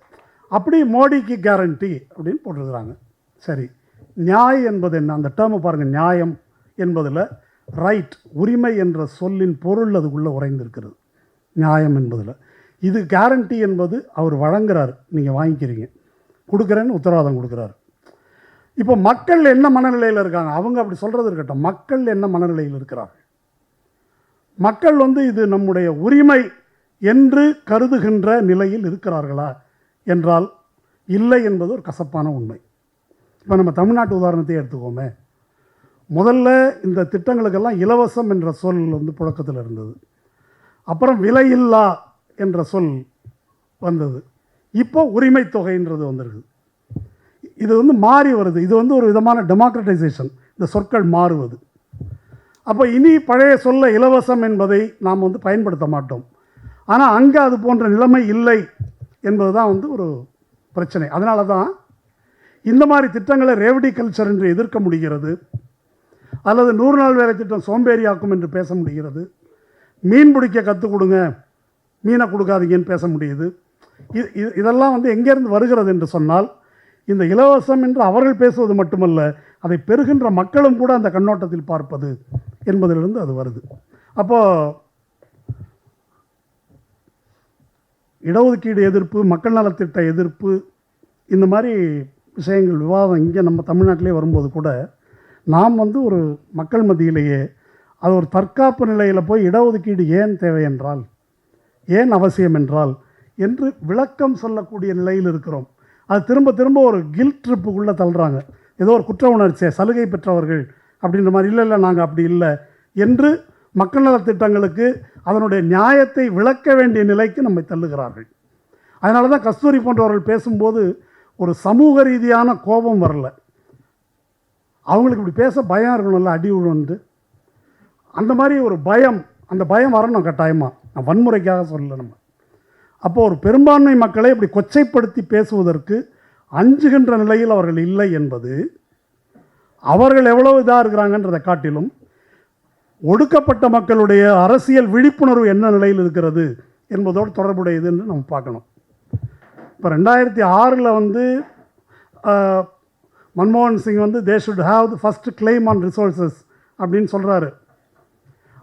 அப்படி மோடிக்கு கேரண்டி அப்படின்னு போட்டிருக்கிறாங்க. சரி, நியாய் என்பது என்ன? அந்த டேர்மை பாருங்கள். நியாயம் என்பதில் ரைட், உரிமை என்ற சொல்லின் பொருள் அதுக்குள்ளே உறைந்திருக்கிறது. நியாயம் என்பதில் இது கேரண்டி என்பது அவர் வழங்குறாரு, நீங்கள் வாங்கிக்கிறீங்க, கொடுக்குறேன்னு உத்தரவாதம் கொடுக்குறாரு. இப்போ மக்கள் என்ன மனநிலையில் இருக்காங்க? அவங்க அப்படி சொல்கிறது இருக்கட்டும், மக்கள் என்ன மனநிலையில் இருக்கிறார்கள்? மக்கள் வந்து இது நம்முடைய உரிமை என்று கருதுகின்ற நிலையில் இருக்கிறார்களா என்றால் இல்லை என்பது ஒரு கசப்பான உண்மை. இப்போ நம்ம தமிழ்நாட்டு உதாரணத்தை எடுத்துக்கோமே. முதல்ல இந்த திட்டங்களுக்கெல்லாம் இலவசம் என்ற சொல் வந்து புழக்கத்தில் இருந்தது. அப்புறம் விலையில்லா என்ற சொல் வந்தது. இப்போ உரிமை தொகைன்றது வந்துருக்குது. இது வந்து மாறி வருது. இது வந்து ஒரு விதமான டெமோக்ரட்டைசேஷன், இந்த சொற்கள் மாறுவது. அப்போ இனி பழைய சொல்ல இலவசம் என்பதை நாம் வந்து பயன்படுத்த மாட்டோம். ஆனால் அங்கே அது போன்ற நிலைமை இல்லை என்பது தான் வந்து ஒரு பிரச்சனை. அதனால தான் இந்த மாதிரி திட்டங்களை ரேவடி கல்ச்சர் என்று எதிர்க்க முடிகிறது, அல்லது 100 நாள் வேலை திட்டம் சோம்பேறியாக்கும் என்று பேச முடிகிறது, மீன் பிடிக்க கற்றுக் கொடுங்க, மீனை கொடுக்காதீங்கன்னு பேச முடியுது. இதெல்லாம் வந்து எங்கேருந்து வருகிறது என்று சொன்னால், இந்த இலவசம் என்று அவர்கள் பேசுவது மட்டுமல்ல, அதை பெறுகின்ற மக்களும் கூட அந்த கண்ணோட்டத்தில் பார்ப்பது என்பதிலிருந்து அது வருது. அப்போது இடஒதுக்கீடு எதிர்ப்பு, மக்கள் நலத்திட்ட எதிர்ப்பு, இந்த மாதிரி விஷயங்கள் விவாதம் இங்கே நம்ம தமிழ்நாட்டிலே வரும்போது கூட நாம் வந்து ஒரு மக்கள் மத்தியிலேயே அது ஒரு தற்காப்பு நிலையில் போய் இடஒதுக்கீடு ஏன் தேவை என்றால், ஏன் அவசியம் என்றால் என்று விளக்கம் சொல்லக்கூடிய நிலையில் இருக்கிறோம். அது திரும்ப திரும்ப ஒரு கில்ட் ட்ரிப்புக்குள்ளே தள்ளுறாங்க. ஏதோ ஒரு குற்ற உணர்ச்சியை, சலுகை பெற்றவர்கள் அப்படின்ற மாதிரி. இல்லை நாங்கள் அப்படி இல்லை என்று மக்கள் நலத்திட்டங்களுக்கு அதனுடைய நியாயத்தை விளக்க வேண்டிய நிலைக்கு நம்மை தள்ளுகிறார்கள். அதனால தான் கஸ்தூரி போன்றவர்கள் பேசும்போது ஒரு சமூக ரீதியான கோபம் வரல. அவங்களுக்கு இப்படி பேச பயம் இருக்கணும்ல, அடி விழுந்து அந்த மாதிரி ஒரு பயம், அந்த பயம் வரணும் கட்டாயமாக. நான் வன்முறைக்காக சொல்லலை நம்ம. அப்போது ஒரு பெரும்பான்மை மக்களை இப்படி கொச்சைப்படுத்தி பேசுவதற்கு அஞ்சுகின்ற நிலையில் அவர்கள் இல்லை என்பது, அவர்கள் எவ்வளவு இதாக இருக்கிறாங்கன்றதை காட்டிலும் ஒடுக்கப்பட்ட மக்களுடைய அரசியல் விழிப்புணர்வு என்ன நிலையில் இருக்கிறது என்பதோடு தொடர்புடையதுன்னு நம்ம பார்க்கணும். இப்போ 2006 வந்து மன்மோகன் சிங் வந்து they should have the first claim on resources அப்படின்னு சொல்கிறாரு.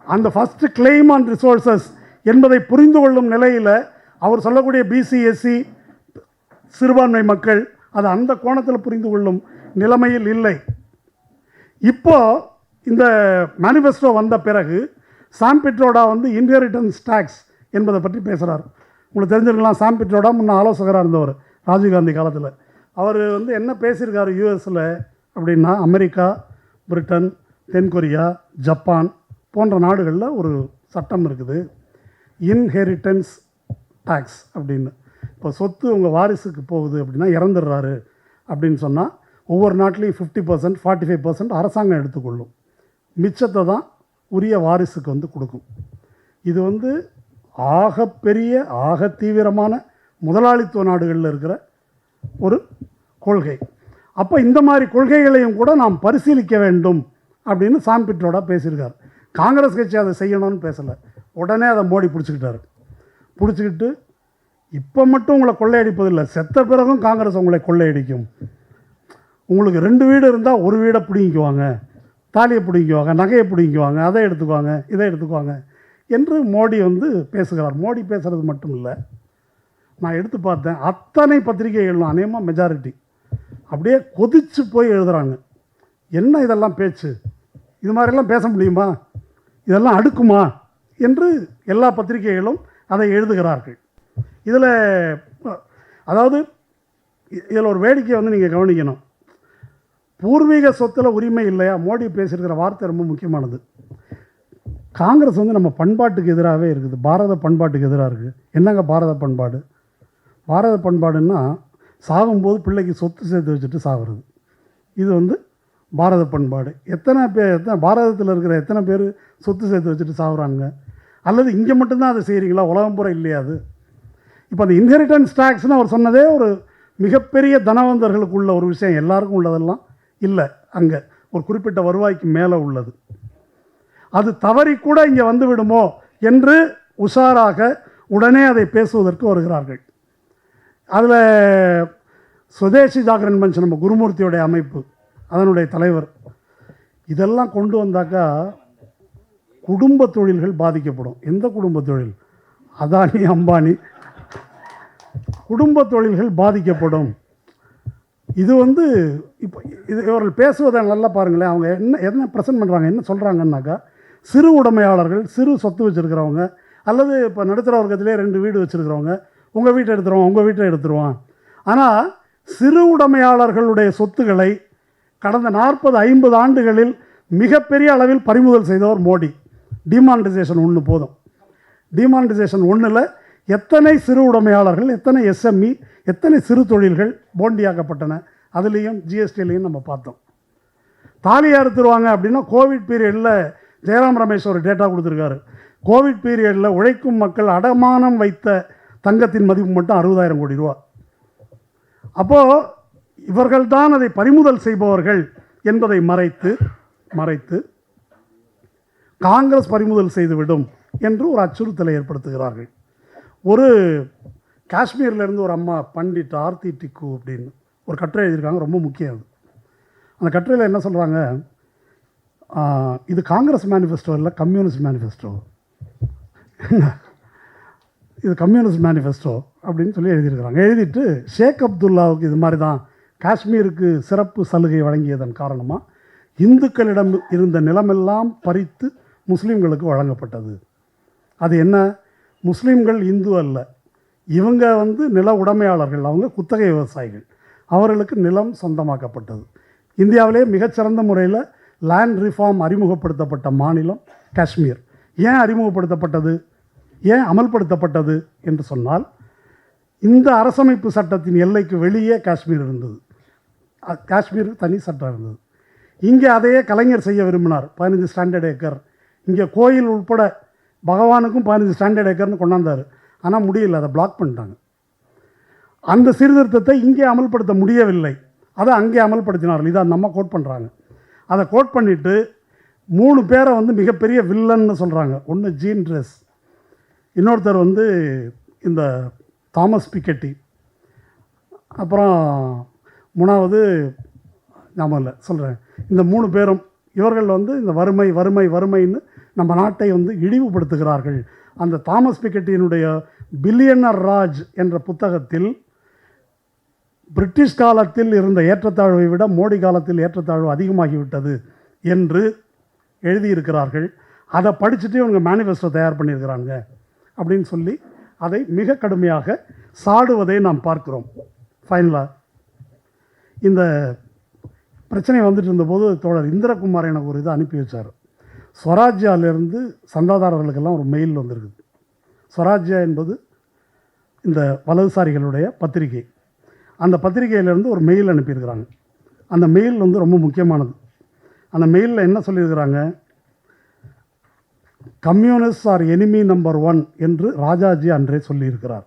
அந்த ஃபஸ்ட்டு கிளைம் ஆன் ரிசோர்ஸஸ் என்பதை புரிந்து கொள்ளும் நிலையில் அவர் சொல்லக்கூடிய பிசி, எஸ்சி, சிறுபான்மை மக்கள் அது அந்த கோணத்தில் புரிந்து கொள்ளும் நிலைமையில் இல்லை. இப்போது இந்த மேனிஃபெஸ்டோ வந்த பிறகு சாம் பிட்ரோடா வந்து இன்ஹெரிட்டன்ஸ் டேக்ஸ் என்பதை பற்றி பேசுகிறார். உங்களுக்கு தெரிஞ்சிருக்கலாம், சாம் பிட்ரோடா முன்ன ஆலோசகராக இருந்தவர் ராஜீவ்காந்தி காலத்தில். அவர் வந்து என்ன பேசியிருக்காரு யூஎஸில் அப்படின்னா, அமெரிக்கா, பிரிட்டன், தென்கொரியா, ஜப்பான் போன்ற நாடுகளில் ஒரு சட்டம் இருக்குது, இன்ஹெரிட்டன்ஸ் டேக்ஸ் அப்படின்னு. இப்போ சொத்து உங்கள் வாரிசுக்கு போகுது அப்படின்னா, இறந்துடுறாரு அப்படின்னு சொன்னால் ஒவ்வொரு நாட்டிலையும் 50%, 45% அரசாங்கம் எடுத்துக்கொள்ளும். மிச்சத்தை தான் உரிய வாரிசுக்கு வந்து கொடுக்கும். இது வந்து ஆகப்பெரிய, ஆக தீவிரமான முதலாளித்துவ நாடுகளில் இருக்கிற ஒரு கொள்கை. அப்போ இந்த மாதிரி கொள்கைகளையும் கூட நாம் பரிசீலிக்க வேண்டும் அப்படின்னு சாம் பிட்ரோடா பேசியிருக்கார். காங்கிரஸ் கட்சி அதை செய்யணும்னு பேசலை, உடனே அதை மோடி பிடிச்சிக்கிட்டார். பிடிச்சிக்கிட்டு இப்போ மட்டும் உங்களை கொள்ளையடிப்பதில்லை, செத்த பிறகும் காங்கிரஸ் உங்களை கொள்ளையடிக்கும். உங்களுக்கு 2 வீடு இருந்தால் ஒரு வீடை பிடிங்குவாங்க, தாலியை பிடிங்குவாங்க, நகையை பிடிங்குவாங்க, அதை எடுத்துக்குவாங்க, இதை எடுத்துக்குவாங்க என்று மோடி வந்து பேசுகிறார். மோடி பேசுகிறது மட்டும் இல்லை, நான் எடுத்து பார்த்தேன், அத்தனை பத்திரிகைகளும் அநேகமாக மெஜாரிட்டி அப்படியே கொதித்து போய் எழுதுகிறாங்க. என்ன இதெல்லாம் பேச்சு, இது மாதிரிலாம் பேச முடியுமா, இதெல்லாம் அடுக்குமா என்று எல்லா பத்திரிகைகளும் அதை எழுதுகிறார்கள். இதில் அதாவது இதில் ஒரு வேடிக்கையை வந்து நீங்கள் கவனிக்கணும். பூர்வீக சொத்தில் உரிமை இல்லையா, மோடி பேசியிருக்கிற வார்த்தை ரொம்ப முக்கியமானது. காங்கிரஸ் வந்து நம்ம பண்பாட்டுக்கு எதிராகவே இருக்குது, பாரத பண்பாட்டுக்கு எதிராக இருக்குது. என்னங்க பாரத பண்பாடு? பாரத பண்பாடுன்னா சாகும்போது பிள்ளைக்கு சொத்து சேர்த்து வச்சுட்டு சாகுறது, இது வந்து பாரத பண்பாடு. எத்தனை பாரதத்தில் இருக்கிற எத்தனை பேர் சொத்து சேர்த்து வச்சுட்டு சாகுறாங்க? அல்லது இங்கே மட்டும்தான் அதை செய்கிறீங்களா, உலகம் பூரா இல்லையா அது? இப்போ அந்த இன்ஹெரிட்டன்ஸ் டேக்ஸ்னு அவர் சொன்னதே ஒரு மிகப்பெரிய தனவந்தர்களுக்கு உள்ள ஒரு விஷயம், எல்லாருக்கும் உள்ளதெல்லாம் இல்லை. அங்கே ஒரு குறிப்பிட்ட வருவாய்க்கு மேலே உள்ளது. அது தவறி கூட இங்கே வந்து விடுமோ என்று உஷாராக உடனே அதை பேசுவதற்கு வருகிறார்கள். அதில் சுதேசி ஜாகரன் மஞ்ச், நம்ம குருமூர்த்தியோடைய அமைப்பு, அதனுடைய தலைவர், இதெல்லாம் கொண்டு வந்தாக்கா குடும்ப தொழில்கள் பாதிக்கப்படும். எந்த குடும்ப தொழில்? அதானி, அம்பானி குடும்ப தொழில்கள் பாதிக்கப்படும். இது இப்போ இவர்கள் பேசுவதை நல்லா பாருங்களேன். அவங்க என்ன ப்ரெசென்ட் பண்ணுறாங்க, என்ன சொல்கிறாங்கன்னாக்கா, சிறு உடைமையாளர்கள், சிறு சொத்து வச்சுருக்கிறவங்க, அல்லது இப்போ நடுத்தர வர்க்கத்திலே 2 வீடு வச்சுருக்கிறவங்க, உங்கள் வீட்டை எடுத்துருவான், உங்கள் வீட்டை எடுத்துருவான். ஆனால் சிறு உடைமையாளர்களுடைய சொத்துக்களை கடந்த 40-50 ஆண்டுகளில் மிகப்பெரிய அளவில் பறிமுதல் செய்தவர் மோடி. டிமானிட்டைசேஷன் 1 போதும். டிமானிட்டைசேஷன் 1ல் எத்தனை சிறு உடைமையாளர்கள், எத்தனை எஸ்எம்இ, எத்தனை சிறு தொழில்கள் போண்டியாக்கப்பட்டன. அதுலேயும் ஜிஎஸ்டிலையும் நம்ம பார்த்தோம். தாலியாக எடுத்துருவாங்க அப்படின்னா, கோவிட் பீரியடில் ஜெயராம் ரமேஷ் ஒரு டேட்டா கொடுத்துருக்காரு. கோவிட் பீரியடில் உழைக்கும் மக்கள் அடமானம் வைத்த தங்கத்தின் மதிப்பு மட்டும் 60,000 கோடி ரூபா. அப்போது இவர்கள்தான் அதை பறிமுதல் செய்பவர்கள் என்பதை மறைத்து காங்கிரஸ் பறிமுதல் செய்துவிடும் என்று ஒரு அச்சுறுத்தலை ஏற்படுத்துகிறார்கள். ஒரு காஷ்மீர்லேருந்து ஒரு அம்மா பண்டிட் ஆர்த்தி டிக்கு அப்படின்னு ஒரு கட்டுரை எழுதியிருக்காங்க, ரொம்ப முக்கியம் அது. அந்த கட்டுரையில் என்ன சொல்கிறாங்க, இது காங்கிரஸ் மேனிஃபெஸ்டோ இல்லை, கம்யூனிஸ்ட் மேனிஃபெஸ்டோ, இது கம்யூனிஸ்ட் மேனிஃபெஸ்டோ அப்படின்னு சொல்லி எழுதியிருக்கிறாங்க. எழுதிட்டு ஷேக் அப்துல்லாவுக்கு இது மாதிரி தான் காஷ்மீருக்கு சிறப்பு சலுகை வழங்கியதன் காரணமாக இந்துக்களிடம் இருந்த நிலமெல்லாம் பறித்து முஸ்லீம்களுக்கு வழங்கப்பட்டது. அது என்ன, முஸ்லீம்கள் இந்து அல்ல, இவங்க நில உடைமையாளர்கள், அவங்க குத்தகை விவசாயிகள், அவர்களுக்கு நிலம் சொந்தமாக்கப்பட்டது. இந்தியாவிலே மிகச்சிறந்த முறையில் லேண்ட் ரிஃபார்ம் அறிமுகப்படுத்தப்பட்ட மாநிலம் காஷ்மீர். ஏன் அறிமுகப்படுத்தப்பட்டது, ஏன் அமல்படுத்தப்பட்டது என்று சொன்னால், இந்த அரசமைப்பு சட்டத்தின் எல்லைக்கு வெளியே காஷ்மீர் இருந்தது. காஷ்மீருக்கு தனி சட்டம் இருந்தது. இங்கே அதையே கலைஞர் செய்ய விரும்பினார். 15 ஸ்டாண்டர்ட் ஏக்கர், இங்கே கோயில் உட்பட பகவானுக்கும் 15 ஸ்டாண்டர்ட் ஏக்கர்னு கொண்டாந்தார். ஆனால் முடியல, அதை பிளாக் பண்ணிட்டாங்க. அந்த சீர்திருத்தத்தை இங்கே அமல்படுத்த முடியவில்லை, அதை அங்கே அமல்படுத்தினார்கள். இதை நம்ம கோட் பண்ணுறாங்க. அதை கோட் பண்ணிவிட்டு 3 பேரை மிகப்பெரிய வில்லன்னு சொல்கிறாங்க. ஒன்று ஜீன் ட்ரெஸ், இன்னொருத்தர் இந்த தாமஸ் பிக்கெட்டி, அப்புறம் 3வது ஞாபகம் இல்லை சொல்கிறேன். இந்த 3 பேரும் இவர்கள் இந்த வறுமைன்னு நம்ம நாட்டை இழிவுபடுத்துகிறார்கள். அந்த தாமஸ் பிக்கெட்டியினுடைய பில்லியனர் ராஜ் என்ற புத்தகத்தில் பிரிட்டிஷ் காலத்தில் இருந்த ஏற்றத்தாழ்வை விட மோடி காலத்தில் ஏற்றத்தாழ்வு அதிகமாகிவிட்டது என்று எழுதியிருக்கிறார்கள். அதை படிச்சுட்டு இவங்க மேனிஃபெஸ்டோ தயார் பண்ணியிருக்கிறாங்க அப்படின்னு சொல்லி அதை மிக கடுமையாக சாடுவதை நாம் பார்க்கிறோம். ஃபைனலாக இந்த பிரச்சனை வந்துட்டு இருந்தபோது தோழர் இந்திரகுமார் எனக்கு ஒரு இதை அனுப்பி வச்சார். ஸ்வராஜ்யாவிலேருந்து சந்தாதாரர்களுக்கெல்லாம் ஒரு மெயில் வந்திருக்குது. ஸ்வராஜ்யா என்பது இந்த வலதுசாரிகளுடைய பத்திரிகை. அந்த பத்திரிகையிலேருந்து ஒரு மெயில் அனுப்பியிருக்கிறாங்க. அந்த மெயில் ரொம்ப முக்கியமானது. அந்த மெயிலில் என்ன சொல்லியிருக்கிறாங்க, கம்யூனிஸ்ட் ஆர் எனிமி நம்பர் 1 என்று ராஜாஜி அன்றே சொல்லியிருக்கிறார்.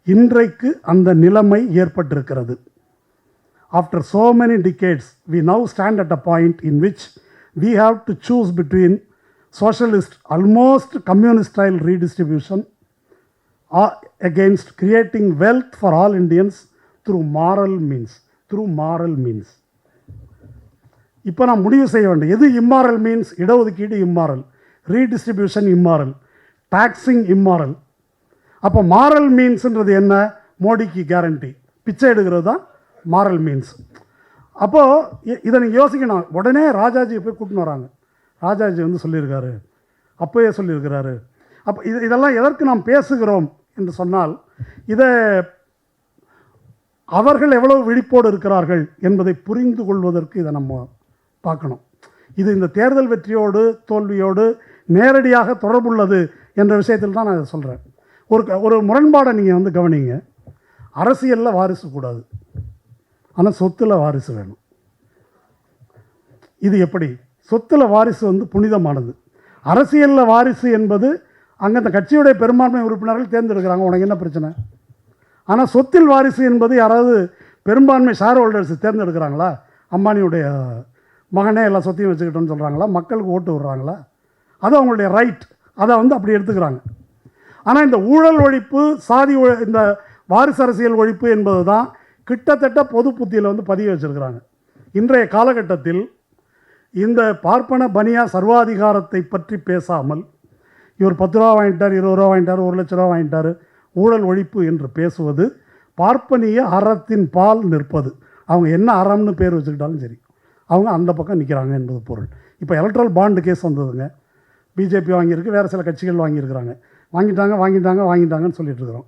இன்றைக்கு அந்த நிலைமை ஏற்பட்டிருக்கிறது. After so many decades, we now stand at a point in which we have to choose between socialist, almost communist-style redistribution or against creating wealth for all Indians through moral means. இப்போ நான் முடிவு செய்ய வேண்டும், எது immoral means? இடஒதுக்கீடு immoral, redistribution immoral, taxing immoral. அப்போ moral meansன்றது என்ன? மோடிக்கு கேரண்டி, பிச்சை எடுக்கிறது தான் மாரல் மீன்ஸ். அப்போது இதை நீங்கள் யோசிக்கணும். உடனே ராஜாஜியை போய் கூட்டின்னு வராங்க. ராஜாஜி சொல்லியிருக்காரு, அப்போயே சொல்லியிருக்கிறாரு. அப்போ இதெல்லாம் எதற்கு நாம் பேசுகிறோம் என்று சொன்னால், இதை அவர்கள் எவ்வளவு விழிப்போடு இருக்கிறார்கள் என்பதை புரிந்து கொள்வதற்கு இதை நம்ம பார்க்கணும். இது இந்த தேர்தல் வெற்றியோடு தோல்வியோடு நேரடியாக தொடர்புள்ளது என்ற விஷயத்தில் தான் நான் இதை சொல்கிறேன். ஒரு முரண்பாடை நீங்கள் கவனிங்க. அரசியலில் வாரிசு கூடாது, ஆனால் சொத்தில் வாரிசு வேணும். இது எப்படி? சொத்தில் வாரிசு புனிதமானது. அரசியலில் வாரிசு என்பது அங்கே அந்த கட்சியுடைய பெரும்பான்மை உறுப்பினர்கள் தேர்ந்தெடுக்கிறாங்க. உனக்கு என்ன பிரச்சனை? ஆனால் சொத்தில் வாரிசு என்பது யாராவது பெரும்பான்மை ஷேர் ஹோல்டர்ஸ் தேர்ந்தெடுக்கிறாங்களா? அம்பானியுடைய மகனே எல்லா சொத்தையும் வச்சுக்கிட்டோன்னு சொல்கிறாங்களா? மக்களுக்கு ஓட்டு விடுறாங்களா? அது அவங்களுடைய ரைட், அதை வந்து அப்படி எடுத்துக்கிறாங்க. ஆனால் இந்த ஊழல் ஒழிப்பு, இந்த வாரிசு அரசியல் ஒழிப்பு என்பது தான் கிட்டத்தட்ட பொது புத்தியில் வந்து பதிய வச்சுருக்கிறாங்க. இன்றைய காலகட்டத்தில் இந்த பார்ப்பன பனியா சர்வாதிகாரத்தை பற்றி பேசாமல், இவர் 10 ரூபா வாங்கிட்டார், 20 ரூபா வாங்கிட்டார், 1 லட்ச ரூபா வாங்கிட்டார், ஊழல் ஒழிப்பு என்று பேசுவது பார்ப்பனிய அறத்தின் பால் நிற்பது. அவங்க என்ன அறம்னு பேர் வச்சுக்கிட்டாலும் சரி, அவங்க அந்த பக்கம் நிற்கிறாங்க என்பது பொருள். இப்போ எலக்ட்ரல் பாண்டு கேஸ் வந்ததுங்க. பிஜேபி வாங்கியிருக்கு, வேறு சில கட்சிகள் வாங்கியிருக்கிறாங்க. வாங்கிட்டாங்கன்னு சொல்லிட்டு இருக்கிறோம்.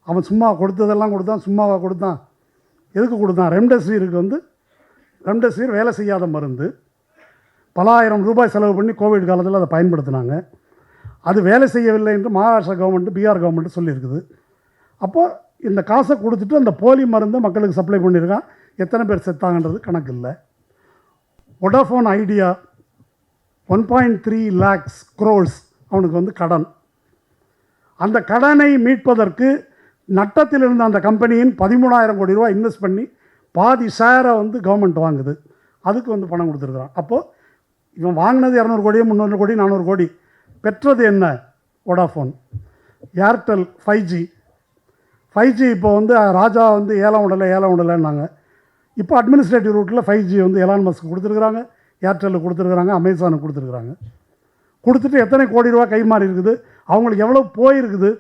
அவன் சும்மா கொடுத்ததெல்லாம் கொடுத்தான், சும்மாவாக கொடுத்தான்? எதுக்கு கொடுத்தான்? ரெம்டெசிவிருக்கு வந்து ரெம்டெசிவிர் வேலை செய்யாத மருந்து. பல ஆயிரம் ரூபாய் செலவு பண்ணி கோவிட் காலத்தில் அதை பயன்படுத்தினாங்க. அது வேலை செய்யவில்லை என்று மகாராஷ்டிரா கவர்மெண்ட்டு, பீகார் கவர்மெண்ட்டு சொல்லியிருக்குது. அப்போது இந்த காசை கொடுத்துட்டு அந்த போலி மருந்தை மக்களுக்கு சப்ளை பண்ணியிருக்கான். எத்தனை பேர் செத்தாங்கன்றது கணக்கு இல்லை. வோடாஃபோன் ஐடியா 1.3 lakhs crores அவனுக்கு வந்து கடன். அந்த கடனை மீட்பதற்கு நட்டத்தில் இருந்த அந்த கம்பெனியின் 13,000 கோடி ரூபா இன்வெஸ்ட் பண்ணி பாதி ஷேரை வந்து கவர்மெண்ட் வாங்குது. அதுக்கு வந்து பணம் கொடுத்துருக்குறான். அப்போது இவன் வாங்கினது 200 கோடி, 300 கோடி, 400 கோடி. பெற்றது என்ன? வோடாஃபோன். ஏர்டெல் 5G இப்போ வந்து ராஜா வந்து ஏலம் விடலைன்னாங்க. இப்போ அட்மினிஸ்ட்ரேட்டிவ் ரூட்டில் 5G வந்து எலான் மஸ்க்கு கொடுத்துருக்குறாங்க, ஏர்டெல்லுக்கு கொடுத்துருக்குறாங்க, அமேசானுக்கு கொடுத்துருக்குறாங்க. கொடுத்துட்டு எத்தனை கோடி ரூபா கை மாறி இருக்குது, அவங்களுக்கு எவ்வளோ போயிருக்குது.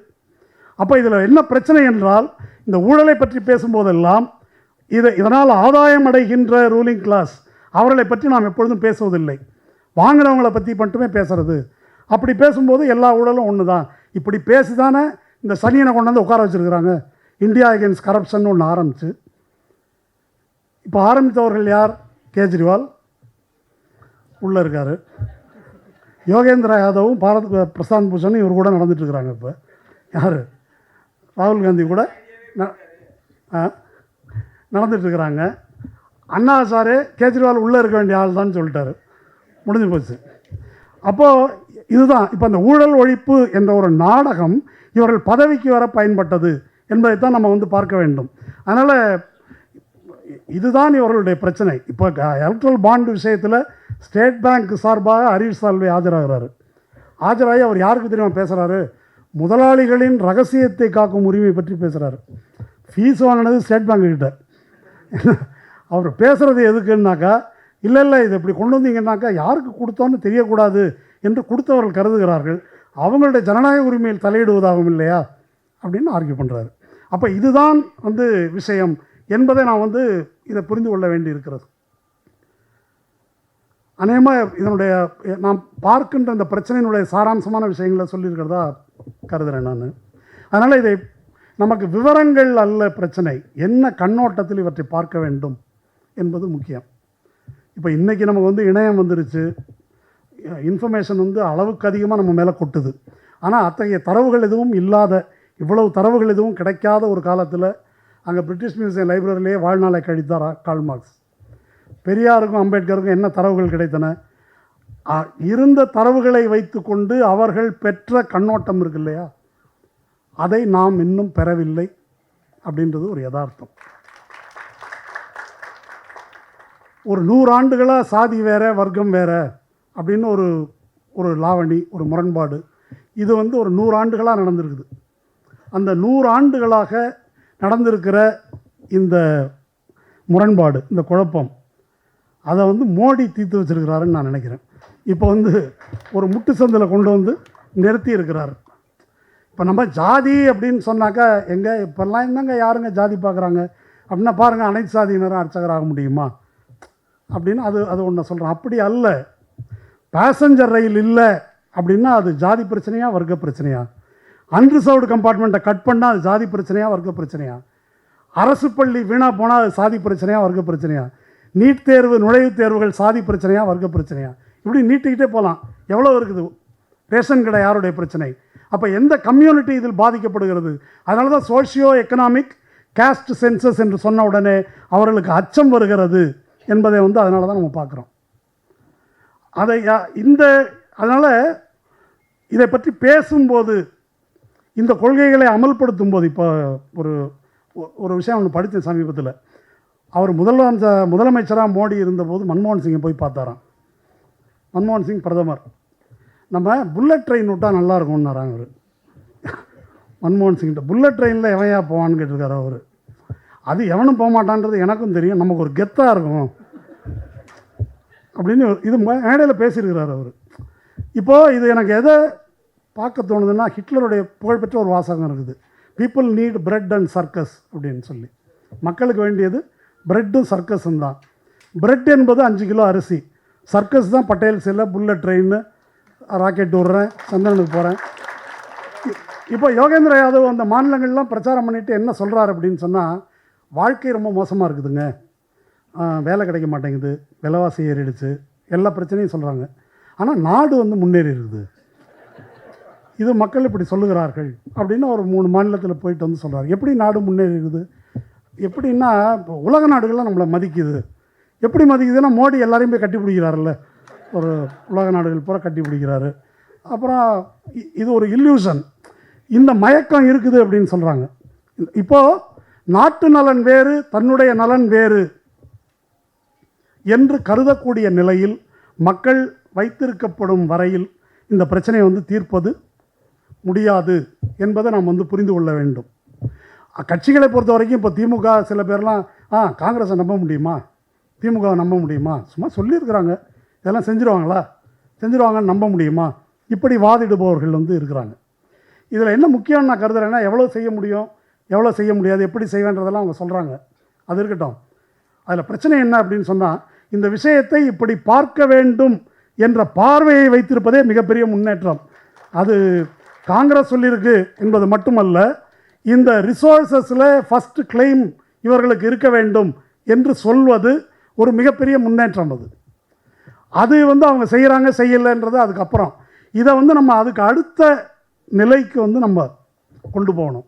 அப்போ இதில் என்ன பிரச்சனை என்றால், இந்த ஊழலை பற்றி பேசும்போதெல்லாம் இதனால் ஆதாயம் அடைகின்ற ரூலிங் கிளாஸ் அவர்களை பற்றி நாம் எப்பொழுதும் பேசுவதில்லை. வாங்கினவங்களை பற்றி மட்டுமே பேசுகிறது. அப்படி பேசும்போது எல்லா ஊழலும் ஒன்று தான். இப்படி பேசி தானே இந்த சனியனை கொண்டு வந்து உட்கார வச்சுருக்கிறாங்க. இந்தியா அகெயின்ஸ்ட் கரப்ஷன் ஒன்று ஆரம்பிச்சு, இப்போ ஆரம்பித்தவர்கள் யார்? கேஜ்ரிவால் உள்ளே இருக்கார். யோகேந்திர யாதவும் பிரசாந்த் பூஷனும் இவர் கூட நடந்துட்டுருக்குறாங்க. இப்போ யார்? ராகுல் காந்தி கூட நடந்துட்டுருக்குறாங்க. அண்ணா சாரு கேஜ்ரிவால் உள்ளே இருக்க வேண்டிய ஆள் தான் சொல்லிட்டாரு. முடிஞ்சு போச்சு. அப்போது இதுதான் இப்போ அந்த ஊழல் ஒழிப்பு என்ற ஒரு நாடகம் இவர்கள் பதவிக்கு வர பயன்பட்டது என்பதைத்தான் நம்ம வந்து பார்க்க வேண்டும். அதனால் இதுதான் இவர்களுடைய பிரச்சனை. இப்போ எலக்ட்ரல் பாண்டு விஷயத்தில் ஸ்டேட் பேங்க் சார்பாக ஹரீஷ் சால்வே ஆஜராகி அவர் யாருக்கு தெரியுமா பேசுகிறாரு? முதலாளிகளின் ரகசியத்தை காக்கும் உரிமை பற்றி பேசுகிறாரு. ஃபீஸ் வாங்கினது ஸ்டேட் பேங்க் கிட்ட. அவர் பேசுகிறது எதுக்குன்னாக்கா, இல்லை இது இப்படி கொண்டு வந்தீங்கன்னாக்கா யாருக்கு கொடுத்தோன்னு தெரியக்கூடாது என்று கொடுத்தவர்கள் கருதுகிறார்கள். அவங்களுடைய ஜனநாயக உரிமையில் தலையிடுவதாகவும் இல்லையா அப்படின்னு ஆர்கியூ பண்ணுறாரு. அப்போ இதுதான் வந்து விஷயம் என்பதை நான் வந்து இதை புரிந்து கொள்ள வேண்டி இருக்கிறது. அநேகமாக இதனுடைய நாம் பார்க்கின்ற இந்த பிரச்சனையினுடைய சாராம்சமான விஷயங்களை சொல்லியிருக்கிறதா கருதுகிறேன் நான். அதனால் இதை நமக்கு விவரங்கள் அல்ல பிரச்சனை, என்ன கண்ணோட்டத்தில் இவற்றை பார்க்க வேண்டும் என்பது முக்கியம். இப்போ இன்றைக்கி நமக்கு வந்து இணையம் வந்துருச்சு, இன்ஃபர்மேஷன் வந்து அளவுக்கு அதிகமாக நம்ம மேலே கொட்டுது. ஆனால் அத்தகைய தரவுகள் எதுவும் இல்லாத, இவ்வளவு தரவுகள் எதுவும் கிடைக்காத ஒரு காலத்தில் அங்கே பிரிட்டிஷ் மியூசியம் லைப்ரரியிலேயே வாழ்நாளை கழித்தார் கார்ல் மார்க்ஸ். பெரியாருக்கும் அம்பேத்கருக்கும் என்ன தரவுகள் கிடைத்தன? இருந்த தரவுகளை வைத்து கொண்டு அவர்கள் பெற்ற கண்ணோட்டம் இருக்கு இல்லையா, அதை நாம் இன்னும் பெறவில்லை அப்படின்றது ஒரு யதார்த்தம். ஒரு 100 ஆண்டுகளாக சாதி வேற வர்க்கம் வேற அப்படின்னு ஒரு லாவணி, ஒரு முரண்பாடு, இது வந்து ஒரு 100 ஆண்டுகளாக நடந்திருக்குது. அந்த 100 ஆண்டுகளாக நடந்திருக்கிற இந்த முரண்பாடு, இந்த குழப்பம், அதை வந்து மோடி தீர்த்து வச்சுருக்கிறாருன்னு நான் நினைக்கிறேன். இப்போ வந்து ஒரு முட்டு சந்தில் கொண்டு வந்து நிறுத்தி இருக்கிறார். இப்போ நம்ம ஜாதி அப்படின்னு சொன்னாக்கா, இப்போல்லாம் என்னங்க யாருங்க ஜாதி பார்க்குறாங்க அப்படின்னா, பாருங்கள் அனைத்து சாதியினரும் அர்ச்சகராக முடியுமா அப்படின்னு அது ஒன்று சொல்கிறேன். அப்படி அல்ல. பேசஞ்சர் ரயில் இல்லை அப்படின்னா அது ஜாதி பிரச்சனையா வர்க்க பிரச்சனையா? அன்ரிசர்வ்டு கம்பார்ட்மெண்ட்டை கட் பண்ணால் அது ஜாதி பிரச்சனையா வர்க்க பிரச்சனையா? அரசு பள்ளி வீணாக போனால் அது சாதி பிரச்சனையா வர்க்க பிரச்சனையா? நீட் தேர்வு, நுழைவுத் தேர்வுகள் சாதி பிரச்சனையா வர்க்க பிரச்சனையா? இப்படி நீட்டிக்கிட்டே போகலாம். எவ்வளோ இருக்குது. ரேஷன் கடை யாருடைய பிரச்சனை? அப்போ எந்த கம்யூனிட்டி இதில் பாதிக்கப்படுகிறது? அதனால தான் சோஷியோ எக்கனாமிக் கேஸ்ட் சென்சஸ் என்று சொன்ன உடனே அவர்களுக்கு அச்சம் வருகிறது என்பதை வந்து அதனால தான் நம்ம பார்க்குறோம். அதனால் இதை பற்றி பேசும்போது, இந்த கொள்கைகளை அமல்படுத்தும் போது, இப்போ ஒரு விஷயம் ஒன்று படித்தேன் சமீபத்தில். அவர் முதலமைச்சராக மோடி இருந்தபோது மன்மோகன் சிங்கை போய் பார்த்தாராம். மன்மோகன் சிங் பிரதமர். நம்ம புல்லட் ட்ரெயின் விட்டால் நல்லாயிருக்கும்னாராங்க அவர். மன்மோகன் சிங்கிட்ட புல்லட் ட்ரெயினில் எவையா போவான்னு கேட்டிருக்காரு அவர். அது எவனும் போக மாட்டான்றது எனக்கும் தெரியும், நமக்கு ஒரு கெத்தாக இருக்கும் அப்படின்னு இது மேடையில் பேசியிருக்கிறார் அவர். இப்போது இது எனக்கு எதை பார்க்க தோணுதுன்னா, ஹிட்லருடைய புகழ்பெற்ற ஒரு வாசகம் இருக்குது, people need bread and circus அப்படின்னு சொல்லி. மக்களுக்கு வேண்டியது பிரெட்டும் சர்க்கஸும் தான். பிரெட் என்பது 5 கிலோ அரிசி, சர்க்கஸ் தான் பட்டேல் சிலை, புல்லட் ட்ரெயின், ராக்கெட் விடுறேன், சந்திரனுக்கு போகிறேன். இப்போ யோகேந்திர யாதவ் அந்த மாநிலங்கள்லாம் பிரச்சாரம் பண்ணிவிட்டு என்ன சொல்கிறார் அப்படின்னு சொன்னால், வாழ்க்கை ரொம்ப மோசமாக இருக்குதுங்க, வேலை கிடைக்க மாட்டேங்குது, விலைவாசி ஏறிடுச்சு, எல்லா பிரச்சனையும் சொல்கிறாங்க. ஆனால் நாடு முன்னேறி இருக்குது, இது மக்கள் இப்படி சொல்லுகிறார்கள் அப்படின்னு ஒரு 3 மாநிலத்தில் போயிட்டு சொல்கிறார். எப்படி நாடு முன்னேறி இருக்குது? எப்படின்னா, இப்போ உலக நாடுகள்லாம் நம்மளை மதிக்குது. எப்படி மதிக்குதுன்னா, மோடி எல்லாரையும் போய் கட்டி பிடிக்கிறாருல்ல, ஒரு உலக நாடுகள் பூரா கட்டி பிடிக்கிறாரு. அப்புறம் இது ஒரு இல்யூஷன், இந்த மயக்கம் இருக்குது அப்படின்னு சொல்கிறாங்க. இப்போது நாட்டு நலன் வேறு, தன்னுடைய நலன் வேறு என்று கருதக்கூடிய நிலையில் மக்கள் வைத்திருக்கப்படும் வரையில் இந்த பிரச்சனையை தீர்ப்பது முடியாது என்பதை நாம் புரிந்து கொள்ள வேண்டும். கட்சிகளை பொறுத்த வரைக்கும் இப்போ திமுக சில பேர்லாம் காங்கிரஸை நம்ப முடியுமா, திமுகவை நம்ப முடியுமா, சும்மா சொல்லியிருக்கிறாங்க, இதெல்லாம் செஞ்சுருவாங்கன்னு நம்ப முடியுமா, இப்படி வாதிடுபவர்கள் இருக்கிறாங்க. இதில் என்ன முக்கியம் நான் கருதுறேன்னா, எவ்வளோ செய்ய முடியும், எவ்வளோ செய்ய முடியாது, எப்படி செய்வேன்றதெல்லாம் அவங்க சொல்கிறாங்க, அது இருக்கட்டும். அதில் பிரச்சனை என்ன அப்படின்னு சொன்னால், இந்த விஷயத்தை இப்படி பார்க்க வேண்டும் என்ற பார்வையை வைத்திருப்பதே மிகப்பெரிய முன்னேற்றம். அது காங்கிரஸ் சொல்லியிருக்கு என்பது மட்டுமல்ல, இந்த ரிசோர்ஸஸில் ஃபஸ்ட்டு கிளைம் இவர்களுக்கு இருக்க வேண்டும் என்று சொல்வது ஒரு மிகப்பெரிய முன்னேற்றம். அது அவங்க செய்கிறாங்க செய்யலைன்றது அதுக்கப்புறம். இதை நம்ம அதுக்கு அடுத்த நிலைக்கு நம்ம கொண்டு போகணும்.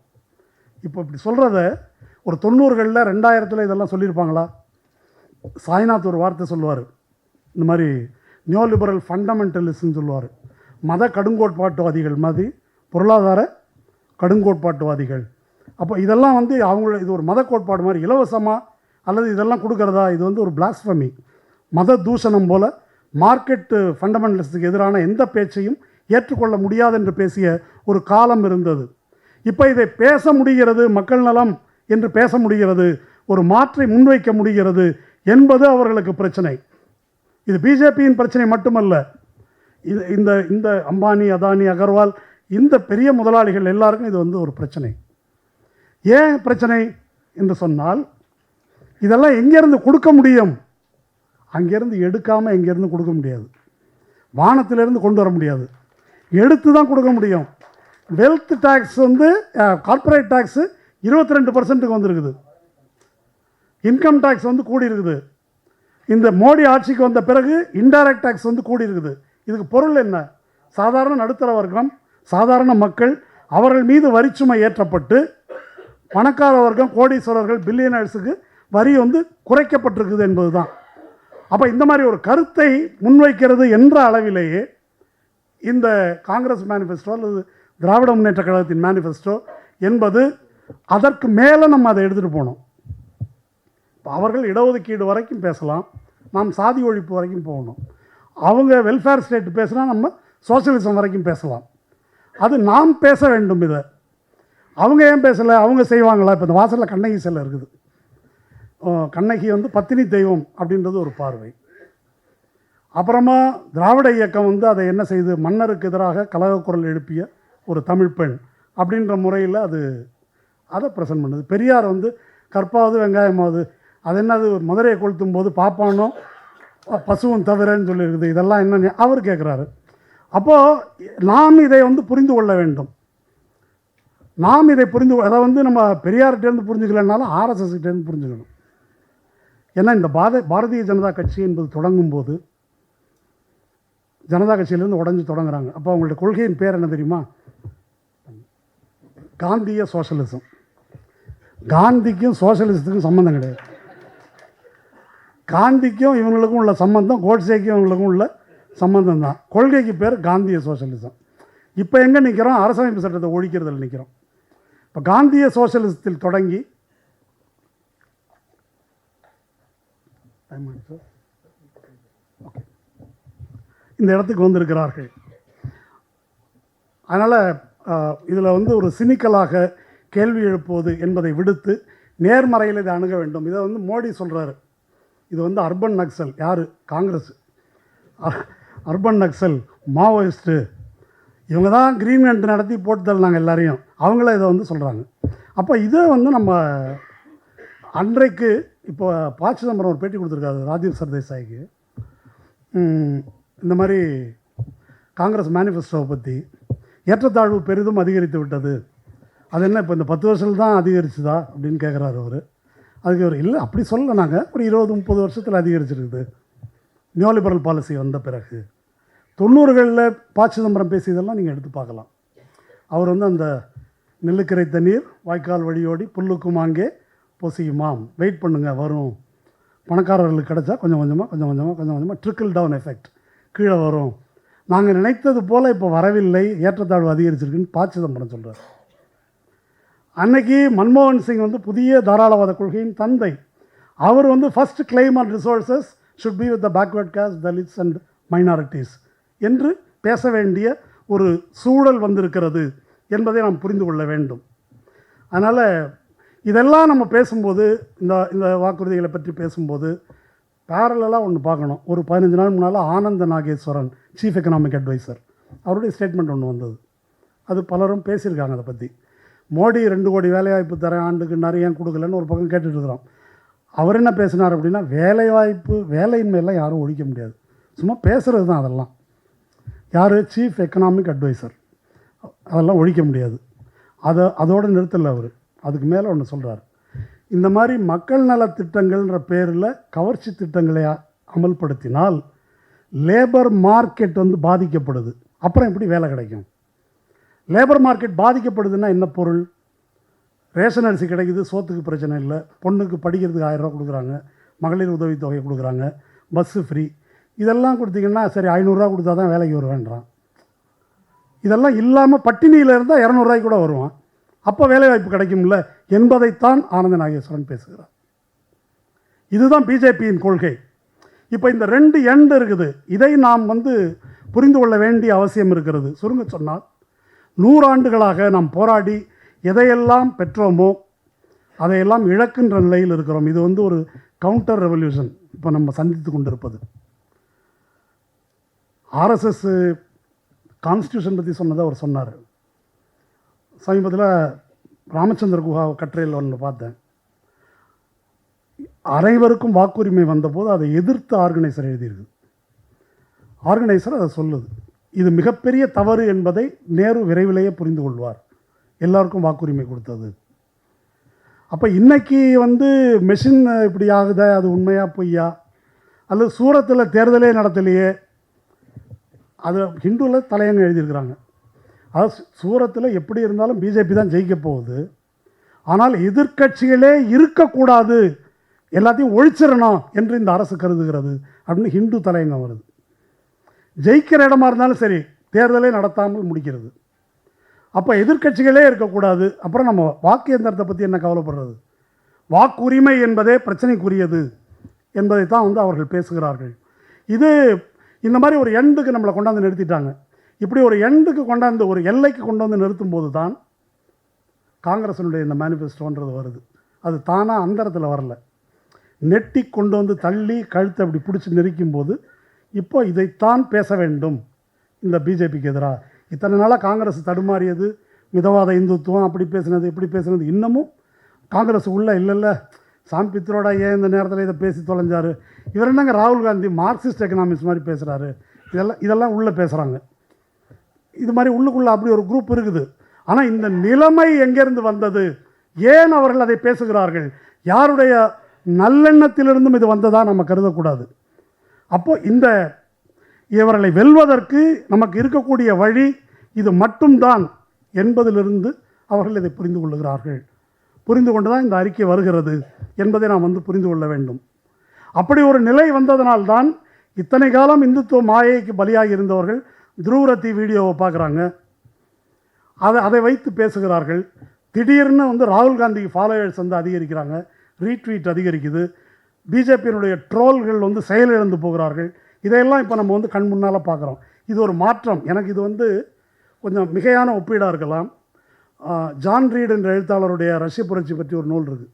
இப்போ இப்படி சொல்கிறத ஒரு 90களில் 2000 இதெல்லாம் சொல்லியிருப்பாங்களா? சாய்நாத் ஒரு வார்த்தை சொல்லுவார், இந்த மாதிரி நியோ லிபரல் ஃபண்டமெண்டலிஸ்ட்னு சொல்லுவார். மத கடுங்கோட்பாட்டுவாதிகள் மாதிரி பொருளாதார கடுங்கோட்பாட்டுவாதிகள். அப்போ இதெல்லாம் இது ஒரு மத கோட்பாடு மாதிரி இலவசமாக அல்லது இதெல்லாம் கொடுக்குறதா, இது ஒரு பிளாஸ்ஃபமி, மத தூஷணம் போல் மார்க்கெட்டு ஃபண்டமெண்டலிஸ்ட்டுக்கு எதிரான எந்த பேச்சையும் ஏற்றுக்கொள்ள முடியாது என்று பேசிய ஒரு காலம் இருந்தது. இப்போ இதை பேச முடிகிறது, மக்கள் நலம் என்று பேச முடிகிறது, ஒரு மாற்றை முன்வைக்க முடிகிறது என்பது அவர்களுக்கு பிரச்சனை. இது பிஜேபியின் பிரச்சனை மட்டுமல்ல, இது இந்த அம்பானி, அதானி, அகர்வால், இந்த பெரிய முதலாளிகள் எல்லாருக்கும் இது ஒரு பிரச்சனை. ஏன் பிரச்சனை என்று சொன்னால், இதெல்லாம் எங்கேருந்து கொடுக்க முடியும்? அங்கேருந்து எடுக்காமல் எங்கேருந்து கொடுக்க முடியாது, வானத்திலேருந்து கொண்டு வர முடியாது, எடுத்து தான் கொடுக்க முடியும். வெல்த் டேக்ஸ் கார்ப்பரேட் டேக்ஸு 22% வந்துருக்குது, இன்கம் டேக்ஸ் கூடி இருக்குது. இந்த மோடி ஆட்சிக்கு வந்த பிறகு இன்டைரக்ட் டேக்ஸ் கூடி இருக்குது. இதுக்கு பொருள் என்ன? சாதாரண நடுத்தர வர்க்கம், சாதாரண மக்கள், அவர்கள் மீது வரிச்சுமை ஏற்றப்பட்டு பணக்கார வர்க்கம், கோடீஸ்வரர்கள், பில்லியனர்ஸுக்கு வரி குறைக்கப்பட்டிருக்குது என்பது தான். அப்போ இந்த மாதிரி ஒரு கருத்தை முன்வைக்கிறது என்ற அளவிலேயே இந்த காங்கிரஸ் மேனிஃபெஸ்டோ அல்லது திராவிட முன்னேற்ற கழகத்தின் மேனிஃபெஸ்டோ என்பது, அதற்கு மேலே நம்ம அதை எடுத்துகிட்டு போகணும். இப்போ அவர்கள் இடஒதுக்கீடு வரைக்கும் பேசலாம், நாம் சாதி ஒழிப்பு வரைக்கும் போகணும். அவங்க வெல்ஃபேர் ஸ்டேட் பேசுனா நம்ம சோசியலிசம் வரைக்கும் பேசலாம். அது நாம் பேச வேண்டும். இதை அவங்க ஏன் பேசலை? அவங்க செய்வாங்களா? இப்போ இந்த வாசலில் கண்ணகி சிலை இருக்குது, கண்ணகி பத்தினி தெய்வம் அப்படின்றது ஒரு பார்வை. அப்புறமா திராவிட இயக்கம் அதை என்ன செய்து, மன்னருக்கு எதிராக கலகக்குரல் எழுப்பிய ஒரு தமிழ் பெண் அப்படின்ற முறையில் அதை ப்ரெசென்ட் பண்ணுது. பெரியார் கற்பாவது வெங்காயமாவது, அது என்னது மதுரையை கொளுத்தும் போது பாப்பானோ பசுவும் தவிரன்னு சொல்லியிருக்குது, இதெல்லாம் என்ன அவர் கேட்குறாரு. அப்போது நாம் இதை புரிந்து கொள்ள வேண்டும். நாம் இதை அதை நம்ம பெரியார்கிட்டேருந்து புரிஞ்சுக்கலனாலும் ஆர்எஸ்எஸ்கிட்டேருந்து புரிஞ்சுக்கணும். ஏன்னா இந்த பாரதிய ஜனதா கட்சி என்பது தொடங்கும் போது ஜனதா கட்சியிலேருந்து உடஞ்சி தொடங்குறாங்க. அப்போ அவங்களுடைய கொள்கையின் பேர் என்ன தெரியுமா? காந்திய சோஷலிசம். காந்திக்கும் சோஷலிசத்துக்கும் சம்மந்தம் கிடையாது. காந்திக்கும் இவங்களுக்கும் உள்ள சம்பந்தம் கோட்சேக்கும் இவங்களுக்கும் உள்ள சம்பந்தம் தான். கொள்கைக்கு பேர் காந்திய சோஷலிசம். இப்போ எங்கே நிற்கிறோம்? அரசமைப்பு சட்டத்தை ஒழிக்கிறதில் நிற்கிறோம். இப்போ காந்திய சோஷலிசத்தில் தொடங்கி டைம் ஆயிடுச்சு. ஓகே, இந்த இடத்துக்கு வந்திருக்கிறார்கள். அதனால் இதில் வந்து ஒரு சினிக்கலாக கேள்வி எழுப்புவது என்பதை விடுத்து நேர்மறையில் இதை அணுக வேண்டும். இதை வந்து மோடி சொல்கிறாரு, இது வந்து அர்பன் நக்சல். யார்? காங்கிரஸ். அர்பன் நக்சல், மாவோயிஸ்ட்டு, இவங்க தான் க்ரீன் ஹண்ட் நடத்தி போட்டு தள்ளினாங்க எல்லாரையும். அவங்கள இதை வந்து சொல்கிறாங்க. அப்போ இதை வந்து நம்ம அன்றைக்கு இப்போ ப. சிதம்பரம் ஒரு பேட்டி கொடுத்துருக்காரு ராஜீவ் சர்தேசாய்க்கு. இந்த மாதிரி காங்கிரஸ் மேனிஃபெஸ்டோவை பற்றி ஏற்றத்தாழ்வு பெரிதும் அதிகரித்து விட்டது, அது என்ன இப்போ இந்த 10 வருஷத்தில் தான் அதிகரிச்சுதா அப்படின்னு கேட்குறாரு அவர். அதுக்கு அவர் இல்லை அப்படி சொல்லலை, நாங்கள் ஒரு 20-30 வருஷத்தில் அதிகரிச்சிருக்குது நியோலிபரல் பாலிசி வந்த பிறகு. 90களில் ப. சிதம்பரம் பேசியதெல்லாம் நீங்கள் எடுத்து பார்க்கலாம். அவர் வந்து அந்த நெல்லுக்கரை தண்ணீர் வாய்க்கால் வழியோடி புல்லுக்கும் அங்கே பொசியுமாம், வெயிட் பண்ணுங்கள் வரும், பணக்காரர்களுக்கு கிடச்சா கொஞ்சம் கொஞ்சமாக ட்ரிக்கிள் டவுன் எஃபெக்ட் கீழே வரும், நாங்கள் நினைத்தது போல் இப்போ வரவில்லை, ஏற்றத்தாழ்வு அதிகரிச்சிருக்குன்னு ப. சிதம்பரம் சொல்கிறார். அன்னைக்கு மன்மோகன் சிங் வந்து புதிய தாராளவாத கொள்கையின் தந்தை. அவர் வந்து first claim on resources should be with the backward cost, Dalits and minorities என்று பேச வேண்டிய ஒரு சூழல் வந்திருக்கிறது என்பதை நாம் புரிந்து கொள்ள வேண்டும். அதனால் இதெல்லாம் நம்ம பேசும்போது, இந்த வாக்குறுதிகளை பற்றி பேசும்போது பேரலாக ஒன்று பார்க்கணும். ஒரு 15 நாள் முன்னால் ஆனந்த நாகேஸ்வரன், சீஃப் எக்கனாமிக் அட்வைசர், அவருடைய ஸ்டேட்மெண்ட் ஒன்று வந்தது. அது பலரும் பேசியிருக்காங்க அதை பற்றி. மோடி 2 கோடி வேலைவாய்ப்பு தரேன் ஆண்டுக்கு, நிறைய கொடுக்கலன்னு ஒரு பக்கம் கேட்டுட்ருக்குறோம். அவர் என்ன பேசினார் அப்படின்னா, வேலைவாய்ப்பு வேலையின்மையெல்லாம் யாரும் ஒழிக்க முடியாது, சும்மா பேசுகிறது தான் அதெல்லாம். யார்? Chief economic adviser. அதெல்லாம் ஒழிக்க முடியாது. அதோடு நிறுத்தலை அவர். அதுக்கு மேலே ஒன்று சொல்கிறார், இந்த மாதிரி மக்கள் நலத்திட்டங்கள்ன்ற பேரில் கவர்ச்சி திட்டங்களை அமல்படுத்தினால் லேபர் மார்க்கெட் வந்து பாதிக்கப்படுது, அப்புறம் எப்படி வேலை கிடைக்கும்? லேபர் மார்க்கெட் பாதிக்கப்படுதுன்னா என்ன பொருள்? ரேஷன் அரிசி கிடைக்குது, சோத்துக்கு பிரச்சனை இல்லை, பொண்ணுக்கு படிக்கிறதுக்கு 1000 ரூபா கொடுக்குறாங்க, மகளிர் உதவித்தொகை கொடுக்குறாங்க, பஸ்ஸு ஃப்ரீ, இதெல்லாம் கொடுத்தீங்கன்னா சரி 500 ரூபா கொடுத்தா தான் வேலைக்கு வருவேன்றான். இதெல்லாம் இல்லாமல் பட்டினியில் இருந்தால் 200 ரூபாய்க்கு கூட வருவான், அப்போ வேலைவாய்ப்பு கிடைக்கும்ல என்பதைத்தான் ஆனந்த நாகேஸ்வரன் பேசுகிறார். இதுதான் பிஜேபியின் கொள்கை. இப்போ இந்த 2 எண்டு இருக்குது, இதை நாம் வந்து புரிந்து கொள்ள வேண்டிய அவசியம் இருக்கிறது. சுருங்க சொன்னால் 100 ஆண்டுகளாக நாம் போராடி எதையெல்லாம் பெற்றோமோ அதையெல்லாம் இழக்கின்ற நிலையில் இருக்கிறோம். இது வந்து ஒரு கவுண்டர் ரெவல்யூஷன் இப்போ நம்ம சந்தித்து கொண்டிருப்பது. ஆர்எஸ்எஸ் கான்ஸ்டியூஷன் பற்றி சொன்னதை அவர் சொன்னார். சமீபத்தில் ராமச்சந்திர குஹா கட்டுரையில் ஒன்று பார்த்தேன். அனைவருக்கும் வாக்குரிமை வந்தபோது அதை எதிர்த்து ஆர்கனைசர் எழுதியிருக்கு. ஆர்கனைசர் அதை சொல்லுது, இது மிகப்பெரிய தவறு என்பதை நேரு விரைவிலேயே புரிந்து கொள்வார், எல்லாருக்கும் வாக்குரிமை கொடுத்தது. அப்போ இன்றைக்கி வந்து மெஷின் இப்படி ஆகுத, அது உண்மையா பொய்யா? அல்லது சூரத்தில் தேர்தலே நடத்தலையே, அது ஹிந்துவில் தலையங்க எழுதியிருக்கிறாங்க. அதாவது சூரத்தில் எப்படி இருந்தாலும் பிஜேபி தான் ஜெயிக்க போகுது, ஆனால் எதிர்க்கட்சிகளே இருக்கக்கூடாது, எல்லாத்தையும் ஒழிச்சிடணும் என்று இந்த அரசு கருதுகிறது அப்படின்னு ஹிந்து தலையங்கம் வருது. ஜெயிக்கிற இடமா இருந்தாலும் சரி தேர்தலே நடத்தாமல் முடிக்கிறது. அப்போ எதிர்க்கட்சிகளே இருக்கக்கூடாது, அப்புறம் நம்ம வாக்கு எந்திரத்தை பற்றி என்ன கவலைப்படுறது? வாக்குரிமை என்பதே பிரச்சனைக்குரியது என்பதை தான் வந்து அவர்கள் பேசுகிறார்கள். இது இந்த மாதிரி ஒரு எண்டுக்கு நம்மளை கொண்டாந்து நிறுத்திட்டாங்க. இப்படி ஒரு எண்டுக்கு கொண்டாந்து, ஒரு எல்லைக்கு கொண்டு வந்து நிறுத்தும் போது தான் காங்கிரஸினுடைய இந்த மேனிஃபெஸ்டோன்றது வருது. அது தானாக அந்தரத்தில் வரல, நெட்டி கொண்டு வந்து தள்ளி கழுத்தை அப்படி பிடிச்சி நெரிக்கும் போது இப்போ இதைத்தான் பேச வேண்டும் இந்த பிஜேபிக்கு எதிராக. இத்தனை நாளாக காங்கிரஸ் தடுமாறியது, மிதவாத இந்துத்துவம் அப்படி பேசுனது இப்படி பேசுனது, இன்னமும் காங்கிரஸ் உள்ள இல்லை சாம் பித்ரோடா ஏன் இந்த நேரத்தில் இதை பேசி தொலைஞ்சார், இவர் என்னங்க ராகுல் காந்தி மார்க்சிஸ்ட் எக்கனாமிக்ஸ் மாதிரி பேசுகிறாரு, இதெல்லாம் உள்ளே பேசுகிறாங்க. இது மாதிரி உள்ளுக்குள்ளே அப்படி ஒரு குரூப் இருக்குது. ஆனால் இந்த நிலைமை எங்கேருந்து வந்தது, ஏன் அவர்கள் அதை பேசுகிறார்கள், யாருடைய நல்லெண்ணத்திலிருந்தும் இது வந்ததாக நம்ம கருதக்கூடாது. அப்போது இவர்களை வெல்வதற்கு நமக்கு இருக்கக்கூடிய வழி இது மட்டும்தான் என்பதிலிருந்து அவர்கள் இதை புரிந்து கொள்ளுகிறார்கள். புரிந்து கொண்டு தான் இந்த அறிக்கை வருகிறது என்பதை நாம் வந்து புரிந்து கொள்ள வேண்டும். அப்படி ஒரு நிலை வந்ததனால்தான் இத்தனை காலம் இந்துத்துவ மாயைக்கு பலியாகி இருந்தவர்கள் துருவரத்தி வீடியோவை பார்க்குறாங்க, அதை வைத்து பேசுகிறார்கள். திடீர்னு வந்து ராகுல் காந்திக்கு ஃபாலோவர்ஸ் வந்து அதிகரிக்கிறாங்க, ரீட்வீட் அதிகரிக்குது, பிஜேபியினுடைய ட்ரோல்கள் வந்து செயலிழந்து போகிறார்கள். இதையெல்லாம் இப்போ நம்ம வந்து கண் முன்னால் பார்க்குறோம். இது ஒரு மாற்றம். எனக்கு இது வந்து கொஞ்சம் மிகையான ஒப்பீடாக இருக்கலாம். ஜான் ரீட் என்ற எழுத்தாளருடைய ரஷ்ய புரட்சி பற்றி ஒரு நூல் இருக்குது,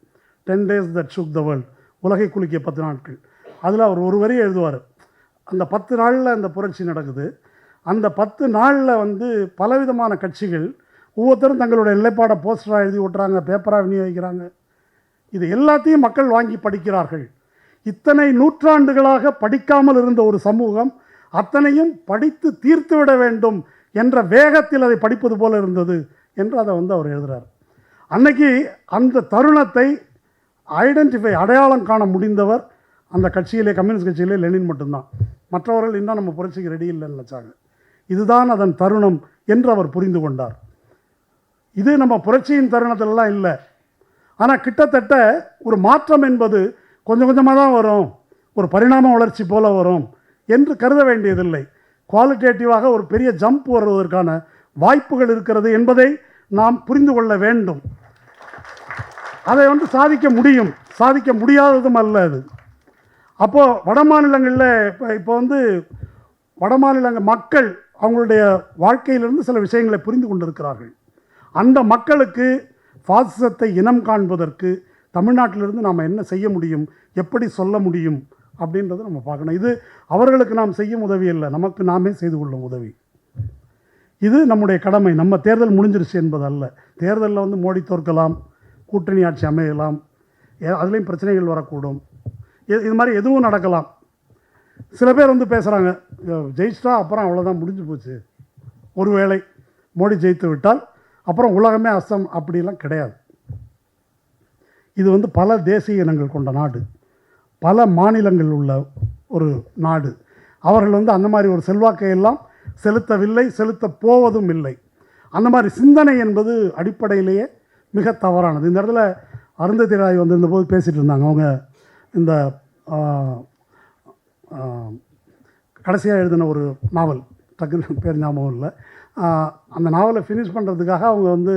10 days that shook the world, உலகை குலுக்கிய 10 நாட்கள். அதில் அவர் ஒரு வரி எழுதுவார். அந்த 10 நாளில் அந்த புரட்சி நடக்குது. அந்த 10 நாளில் வந்து பலவிதமான கட்சிகள் ஒவ்வொருத்தரும் தங்களுடைய நிலைப்பாடை போஸ்டராக எழுதி ஓட்டுறாங்க, பேப்பராக விநியோகிக்கிறாங்க. இது எல்லாத்தையும் மக்கள் வாங்கி படிக்கிறார்கள். இத்தனை நூற்றாண்டுகளாக படிக்காமல் இருந்த ஒரு சமூகம் அத்தனையும் படித்து தீர்த்துவிட வேண்டும் என்ற வேகத்தில் அதை படிப்பது போல இருந்தது என்று அதை வந்து அவர் எழுதுகிறார். அன்னைக்கு அந்த தருணத்தை அடையாளம் காண முடிந்தவர் அந்த கட்சியிலே, கம்யூனிஸ்ட் கட்சியிலே லெனின் மட்டும்தான். மற்றவர்கள் இன்னும் நம்ம புரட்சிக்கு ரெடி இல்லைன்னு நினச்சாங்க. இதுதான் அதன் தருணம் என்று அவர் புரிந்து கொண்டார். இது நம்ம புரட்சியின் தருணத்திலலாம் இல்லை. ஆனால் கிட்டத்தட்ட ஒரு மாற்றம் என்பது கொஞ்சம் கொஞ்சமாக தான் வரும், ஒரு பரிணாம வளர்ச்சி போல வரும் என்று கருத வேண்டியதில்லை. குவாலிட்டேட்டிவாக ஒரு பெரிய ஜம்ப் வருவதற்கான வாய்ப்புகள் இருக்கிறது என்பதை நாம் புரிந்து கொள்ள வேண்டும். அதை வந்து சாதிக்க முடியும், சாதிக்க முடியாததும் அல்ல அது. அப்போது வட மாநிலங்களில் இப்போ வந்து வட மாநிலங்க மக்கள் அவங்களுடைய வாழ்க்கையிலிருந்து சில விஷயங்களை புரிந்து கொண்டிருக்கிறார்கள். அந்த மக்களுக்கு பாசிசத்தை இனம் காண்பதற்கு தமிழ்நாட்டிலிருந்து நாம் என்ன செய்ய முடியும், எப்படி சொல்ல முடியும் அப்படின்றத நம்ம பார்க்கணும். இது அவர்களுக்கு நாம் செய்யும் உதவி இல்லை, நமக்கு நாமே செய்து கொள்ளும் உதவி. இது நம்முடைய கடமை. நம்ம தேர்தல் முடிஞ்சிருச்சு என்பது அல்ல. தேர்தலில் வந்து மோடி தோற்கலாம், கூட்டணி ஆட்சி அமையலாம், அதுலேயும் பிரச்சனைகள் வரக்கூடும், இது மாதிரி எதுவும் நடக்கலாம். சில பேர் வந்து பேசுகிறாங்க, ஜெயிச்சிட்டா அப்புறம் அவ்வளோதான் முடிஞ்சு போச்சு, ஒருவேளை மோடி ஜெயித்து விட்டால் அப்புறம் உலகமே அஸ்தம், அப்படிலாம் கிடையாது. இது வந்து பல தேசிய இனங்கள் கொண்ட நாடு, பல மாநிலங்கள் உள்ள ஒரு நாடு. அவர்கள் வந்து அந்த மாதிரி ஒரு செல்வாக்கையெல்லாம் செலுத்தவில்லை, செலுத்த போவதும் இல்லை. அந்த மாதிரி சிந்தனை என்பது அடிப்படையிலேயே மிக தவறானது. இந்த இடத்துல அருந்ததி ராய் வந்திருந்த போது பேசிகிட்டு இருந்தாங்க. அவங்க இந்த கடைசியாக எழுதின ஒரு நாவல், டக்குன்னு பேர் ஞாபகம் இல்லை, அந்த நாவலை ஃபினிஷ் பண்ணுறதுக்காக அவங்க வந்து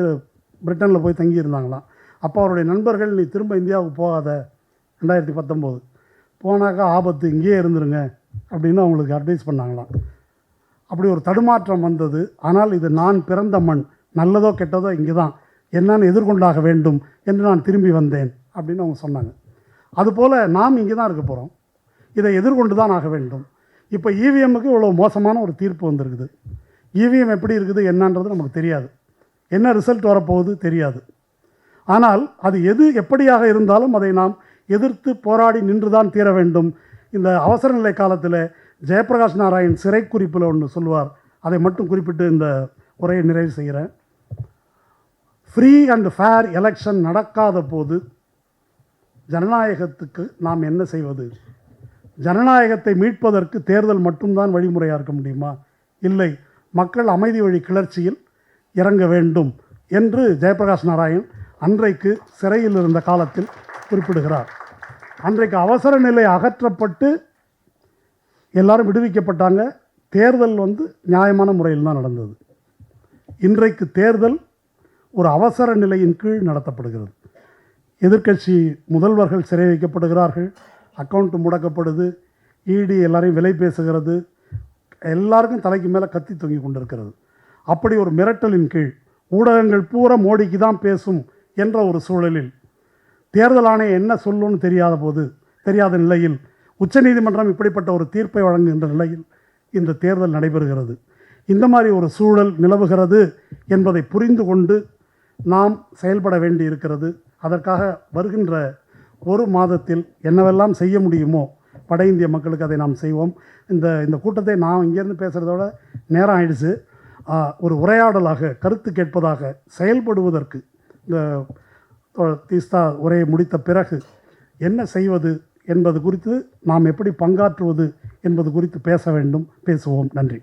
பிரிட்டனில் போய் தங்கியிருந்தாங்களாம். அப்போ அவருடைய நண்பர்கள், நீ திரும்ப இந்தியாவுக்கு போகாத, 2019 போனாக்கா ஆபத்து, இங்கேயே இருந்துருங்க அப்படின்னு அவங்களுக்கு அட்வைஸ் பண்ணாங்களாம். அப்படி ஒரு தடுமாற்றம் வந்தது. ஆனால் இது நான் பிறந்த மண், நல்லதோ கெட்டதோ இங்கே தான், என்னன்னு எதிர்கொண்டாக வேண்டும் என்று நான் திரும்பி வந்தேன் அப்படின்னு அவங்க சொன்னாங்க. அதுபோல் நாம் இங்கே தான் இருக்க போகிறோம், இதை எதிர்கொண்டு தான் ஆக வேண்டும். இப்போ இவிஎம்முக்கு இவ்வளோ மோசமான ஒரு தீர்ப்பு வந்திருக்குது. இவிஎம் எப்படி இருக்குது என்னன்றது நமக்கு தெரியாது, என்ன ரிசல்ட் வரப்போகுது தெரியாது. ஆனால் அது எது எப்படியாக இருந்தாலும் அதை நாம் எதிர்த்து போராடி நின்று தான் தீர வேண்டும். இந்த அவசர நிலை காலத்தில் ஜெயபிரகாஷ் நாராயண் சிறை குறிப்பில் ஒன்று சொல்லுவார், அதை மட்டும் குறிப்பிட்டு இந்த உரையை நிறைவு செய்கிறேன். ஃப்ரீ அண்ட் ஃபேர் எலெக்ஷன் நடக்காத போது ஜனநாயகத்துக்கு நாம் என்ன செய்வது? ஜனநாயகத்தை மீட்பதற்கு தேர்தல் மட்டும்தான் வழிமுறையாக இருக்க முடியுமா? இல்லை, மக்கள் அமைதி வழி கிளர்ச்சியில் இறங்க வேண்டும் என்று ஜெயபிரகாஷ் நாராயண் அன்றைக்கு சிறையில் இருந்த காலத்தில் குறிப்பிடுகிறார். அன்றைக்கு அவசர நிலை அகற்றப்பட்டு எல்லாரும் விடுவிக்கப்பட்டாங்க. தேர்தல் வந்து நியாயமான முறையில் தான் நடந்தது. இன்றைக்கு தேர்தல் ஒரு அவசர நிலையின் கீழ் நடத்தப்படுகிறது. எதிர்க்கட்சி முதல்வர்கள் சிறை வைக்கப்படுகிறார்கள், அக்கௌண்ட் முடக்கப்படுது, இடி எல்லாரையும் விலை பேசுகிறது, எல்லாருக்கும் தலைக்கு மேலே கத்தி தொங்கி கொண்டிருக்கிறது. அப்படி ஒரு மிரட்டலின் கீழ் ஊடகங்கள் பூரா மோடிக்கு தான் பேசும் என்ற ஒரு சூழலில் தேர்தல் ஆணையம் என்ன சொல்லுன்னு தெரியாத நிலையில் உச்சநீதிமன்றம் இப்படிப்பட்ட ஒரு தீர்ப்பை வழங்குகின்ற நிலையில் இந்த தேர்தல் நடைபெறுகிறது. இந்த மாதிரி ஒரு சூழல் நிலவுகிறது என்பதை புரிந்து கொண்டு நாம் செயல்பட வேண்டி இருக்கிறது. அதற்காக வருகின்ற ஒரு மாதத்தில் என்னவெல்லாம் செய்ய முடியுமோ வட இந்திய மக்களுக்கு அதை நாம் செய்வோம். இந்த கூட்டத்தை நான் இங்கேருந்து பேசுகிறதோட நேரம் ஆயிடுச்சு. ஒரு உரையாடலாக, கருத்து கேட்பதாக செயல்படுவதற்கு இந்த தீஸ்தா உரையை முடித்த பிறகு என்ன செய்வது என்பது குறித்து, நாம் எப்படி பங்காற்றுவது என்பது குறித்து பேசுவோம். நன்றி.